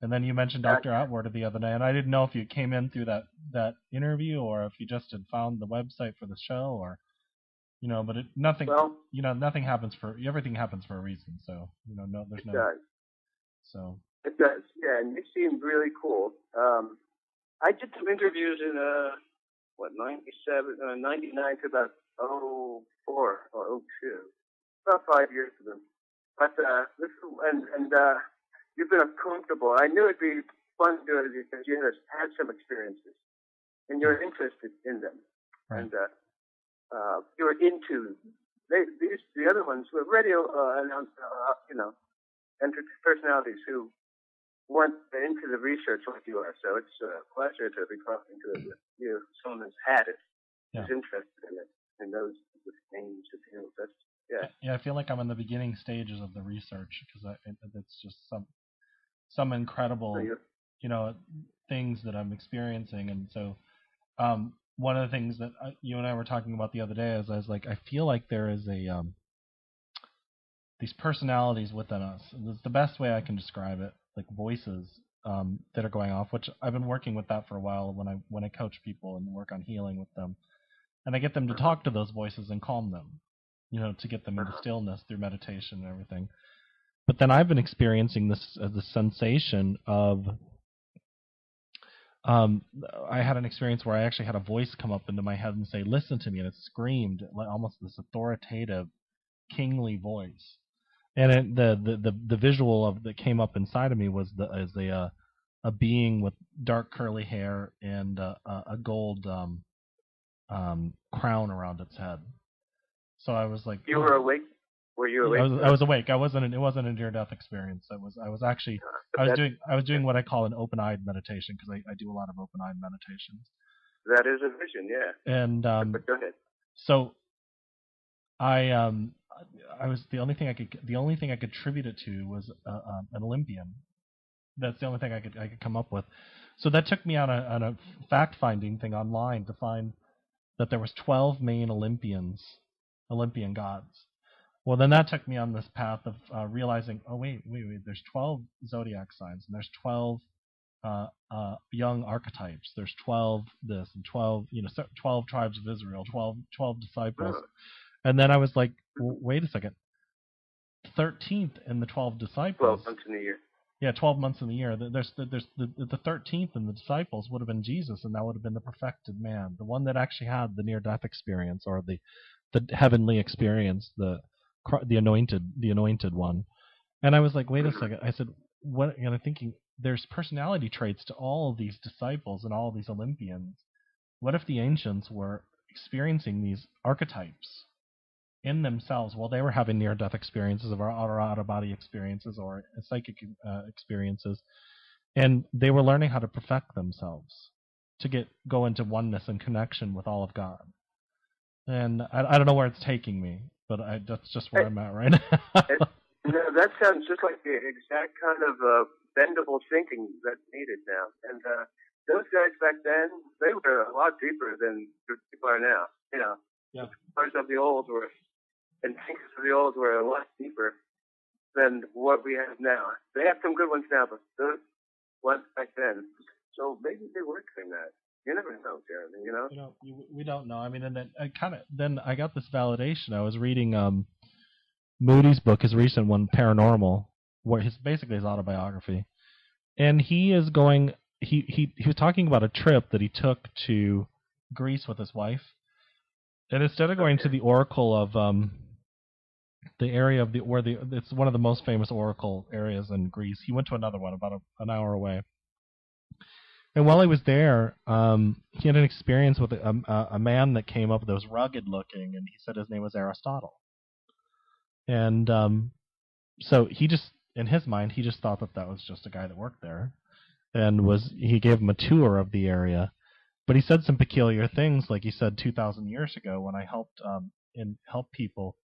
And then you mentioned Dr. Atwater the other day, and I didn't know if you came in through that interview or if you just had found the website for the show, or but nothing happens everything happens for a reason. So there's no. It does. So. It does, yeah, and you seem really cool. I did some interviews in 99 to about 04 or 02, about 5 years of them. But you've been uncomfortable. I knew it'd be fun to do it because you had some experiences, and you're interested in them, right. And you were into the other ones were radio personalities who weren't into the research like you are. So it's a pleasure to be talking to you, someone who's had it, who's interested in it, and knows the things, Yeah, I feel like I'm in the beginning stages of the research because it's just some incredible, things that I'm experiencing. And so one of the things that you and I were talking about the other day is I was like, I feel like there is these personalities within us. And it's the best way I can describe it, like voices that are going off, which I've been working with that for a while when I coach people and work on healing with them. And I get them to talk to those voices and calm them, to get them into stillness through meditation and everything. But then I've been experiencing this sensation of I had an experience where I actually had a voice come up into my head and say, "Listen to me," and it screamed like almost this authoritative, kingly voice. And the visual of that came up inside of me was a being with dark curly hair and a gold crown around its head. So I was like, you were awake. Were you awake? I was awake. It wasn't a near-death experience. I was actually I was doing what I call an open-eyed meditation, because I do a lot of open-eyed meditations. That is a vision, yeah. And but go ahead. So I was the only thing I could attribute it to was an Olympian. That's the only thing I could come up with. So that took me on a fact-finding thing online to find that there was 12 main Olympian gods. Well, then that took me on this path of realizing, oh, wait, there's 12 zodiac signs, and there's 12 young archetypes. There's 12 this, and 12, 12 tribes of Israel, 12 disciples. And then I was like, well, wait a second. 13th in the 12 disciples. 12 months in a year. Yeah, 12 months in the year. There's the 13th in the disciples would have been Jesus, and that would have been the perfected man, the one that actually had the near-death experience, or the heavenly experience, the anointed one. And I was like, wait a second. I said, what? And I'm thinking, there's personality traits to all of these disciples and all of these Olympians. What if the ancients were experiencing these archetypes in themselves while they were having near-death experiences, or out-of-body experiences, or psychic experiences, and they were learning how to perfect themselves to go into oneness and connection with all of God. And I don't know where it's taking me, but that's just where I'm at right now. That sounds just like the exact kind of bendable thinking that's needed now. And those guys back then, they were a lot deeper than people are now. Yeah. Thinkers of the old were a lot deeper than what we have now. They have some good ones now, but those ones back then. So maybe they were doing that. You never know, Jeremy. We don't know. I mean, and then I got this validation. I was reading Moody's book, his recent one, Paranormal, where basically his autobiography, and he is going. He was talking about a trip that he took to Greece with his wife, and instead of going to the oracle of the area of it's one of the most famous oracle areas in Greece, he went to another one about an hour away. And while he was there, he had an experience with a man that came up that was rugged looking, and he said his name was Aristotle. And so in his mind, he just thought that was just a guy that worked there, and he gave him a tour of the area. But he said some peculiar things, like he said 2,000 years ago when I help people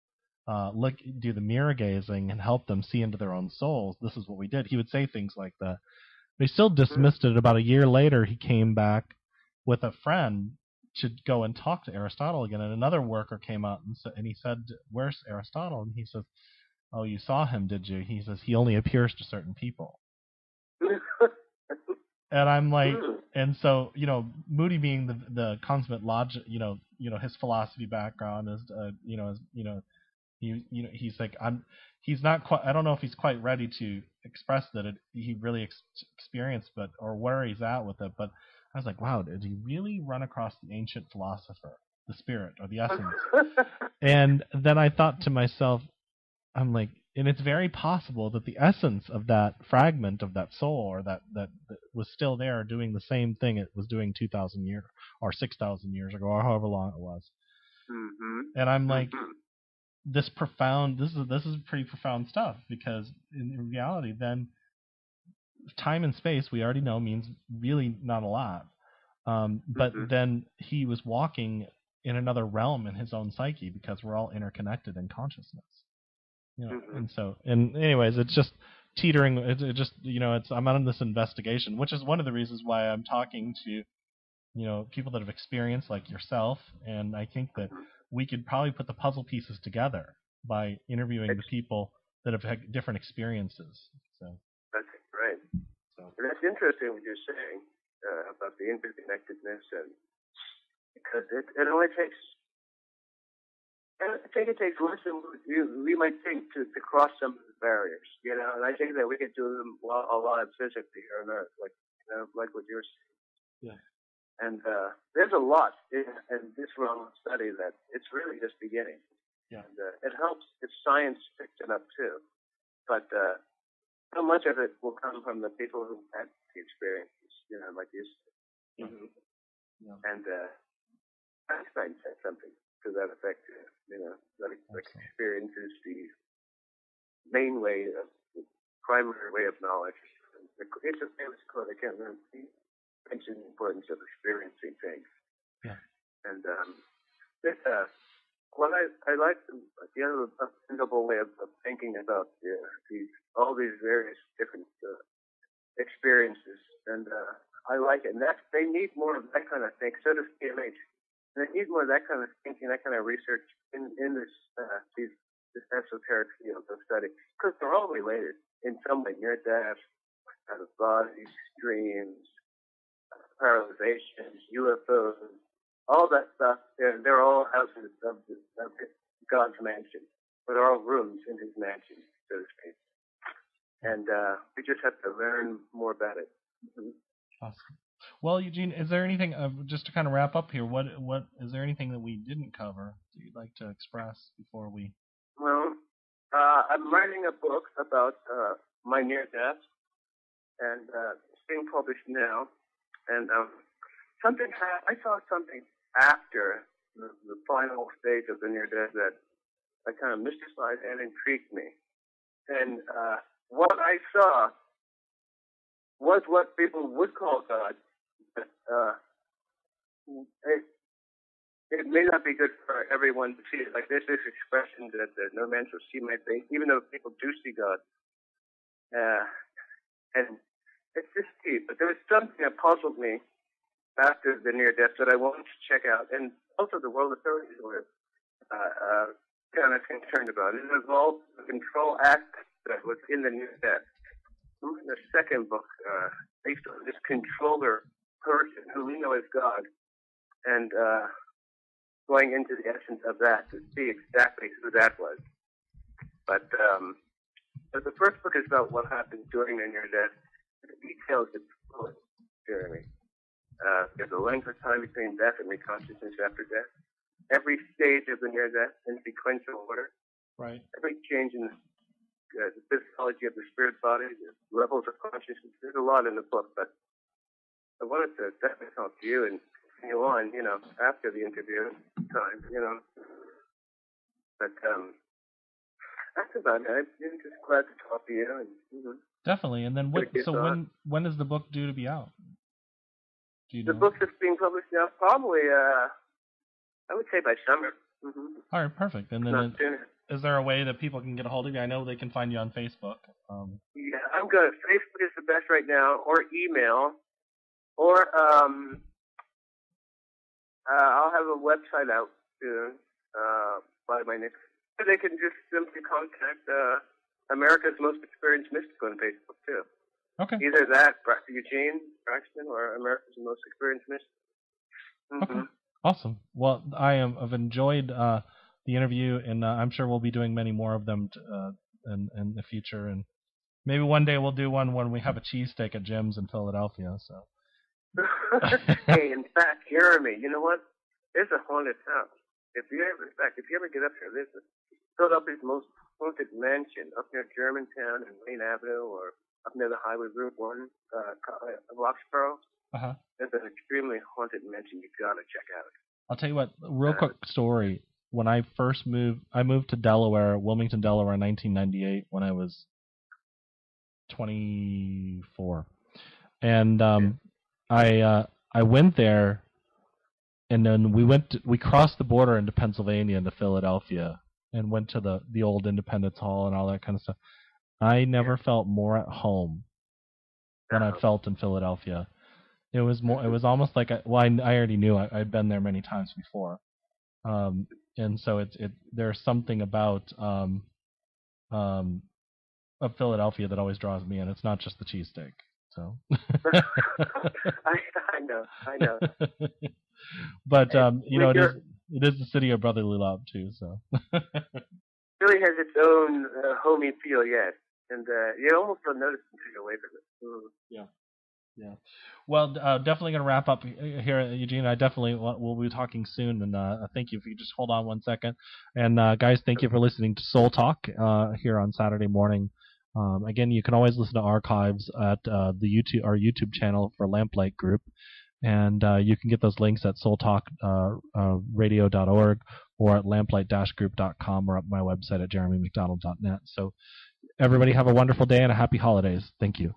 do the mirror gazing and help them see into their own souls. This is what we did. He would say things like that. They still dismissed it. About a year later, he came back with a friend to go and talk to Aristotle again, and another worker came out and he said, "Where's Aristotle?" And he says, "Oh, you saw him, did you?" He says, "He only appears to certain people." And I'm like, and so Moody being the consummate logic, his philosophy background is, he's like, he's not quite. I don't know if he's quite ready to express that he really experienced, or where he's at with it. But I was like, wow, did he really run across the ancient philosopher, the spirit, or the essence? And then I thought to myself, I'm like, and it's very possible that the essence of that fragment of that soul, or that was still there doing the same thing it was doing 2,000 years or 6,000 years ago, or however long it was. Mm-hmm. And I'm like, this is pretty profound stuff, because in reality, then time and space, we already know, means really not a lot. But then he was walking in another realm in his own psyche, because we're all interconnected in consciousness. And so, and anyways, it's just, teetering. It just, I'm on this investigation, which is one of the reasons why I'm talking to, people that have experienced like yourself, and I think that we could probably put the puzzle pieces together by interviewing the people that have had different experiences. So that's right. So that's interesting what you're saying about the interconnectedness, and because it only takes. I think it takes less than we might think to cross some of the barriers, and I think that we could do them a lot physically here on Earth, like what you're saying. Yeah. And there's a lot in this realm of study that it's really just beginning. Yeah. And it helps if science picks it up too, but so much of it will come from the people who had the experiences, like you said. Yeah. Mm-hmm. Yeah. And Einstein said something to that effect, that experience is the main way, the primary way of knowledge. It's a famous quote. I can't remember. He mentioned the importance of experiencing things. Yeah. And what I like the other unthinkable way of thinking about all these various different experiences, and I like it. And they need more of that kind of thing. So does PMH. And they need more of that kind of thinking, that kind of research in this esoteric field of study, because they're all related in some way: near death, out of bodies, dreams, paralyzations, UFOs, all that stuff. They're all houses of God's mansion, but they're all rooms in His mansion, so to speak. And we just have to learn more about it. Mm-hmm. Awesome. Well, Eugene, is there anything, just to kind of wrap up here, what is there anything that we didn't cover that you'd like to express before we? Well, I'm writing a book about my near death, and it's being published now. And I saw something after the final stage of the near death that kind of mystified and intrigued me. And what I saw was what people would call God. It may not be good for everyone to see it. Like there's this expression that no man shall see my face, even though people do see God. And it's just deep. But there was something that puzzled me after the near death that I wanted to check out, and also the world authorities were kind of concerned about. It involved the control act that was in the near death. In the second book, based on this controller person who we know as God, and going into the essence of that to see exactly who that was. But the first book is about what happened during the near death. The details it's full of, Jeremy. There's a length of time between death and reconsciousness after death. Every stage of the near death in sequential order. Right. Every change in the physiology of the spirit body, the levels of consciousness. There's a lot in the book, but I wanted to definitely talk to you and continue on, after the interview time, But that's about it. I'm just glad to talk to you. And, definitely. And then when is the book due to be out? Do you know? The book that's being published now, probably, I would say by summer. Mm-hmm. All right, perfect. And then is there a way that people can get a hold of you? I know they can find you on Facebook. Yeah, I'm good. Facebook is the best right now, or email, or I'll have a website out soon by my next. They can just simply contact America's Most Experienced Mystic on Facebook too. Okay. Either that, Eugene Braxton, or America's Most Experienced Mystic. Mm-hmm. Okay. Awesome. Well, I've enjoyed the interview, and I'm sure we'll be doing many more of them in the future. And maybe one day we'll do one when we have a cheesesteak at Jim's in Philadelphia. So. Hey, in fact, Jeremy, you know what? There's a haunted house. If you ever get up here, there's Philadelphia's most haunted mansion up near Germantown and Wayne Avenue, or up near the highway Route 1, Roxborough. Uh-huh. It's an extremely haunted mansion you've got to check out. I'll tell you what, real quick story. When I first moved to Delaware, Wilmington, Delaware in 1998 when I was 24. And I went there, and then we crossed the border into Pennsylvania, into Philadelphia, and went to the old Independence Hall and all that kind of stuff. I never felt more at home than I felt in Philadelphia. It was more. It was almost like I already knew. I'd been there many times before, and so there's something about of Philadelphia that always draws me in. It's not just the cheesesteak. So. I know. But it is the city of brotherly love too. So. Philly has its own homey feel, yes, and you almost don't notice until you're away from it. Yeah. Yeah. Well, definitely going to wrap up here, Eugene. I definitely will be talking soon, and thank you. If you just hold on one second. And guys, thank you for listening to Soul Talk here on Saturday morning. Again, you can always listen to archives at our YouTube channel for Lamplight Group, and you can get those links at soultalkradio.org or at lamplight-group.com or at my website at jeremymcdonald.net. So everybody have a wonderful day and a happy holidays. Thank you.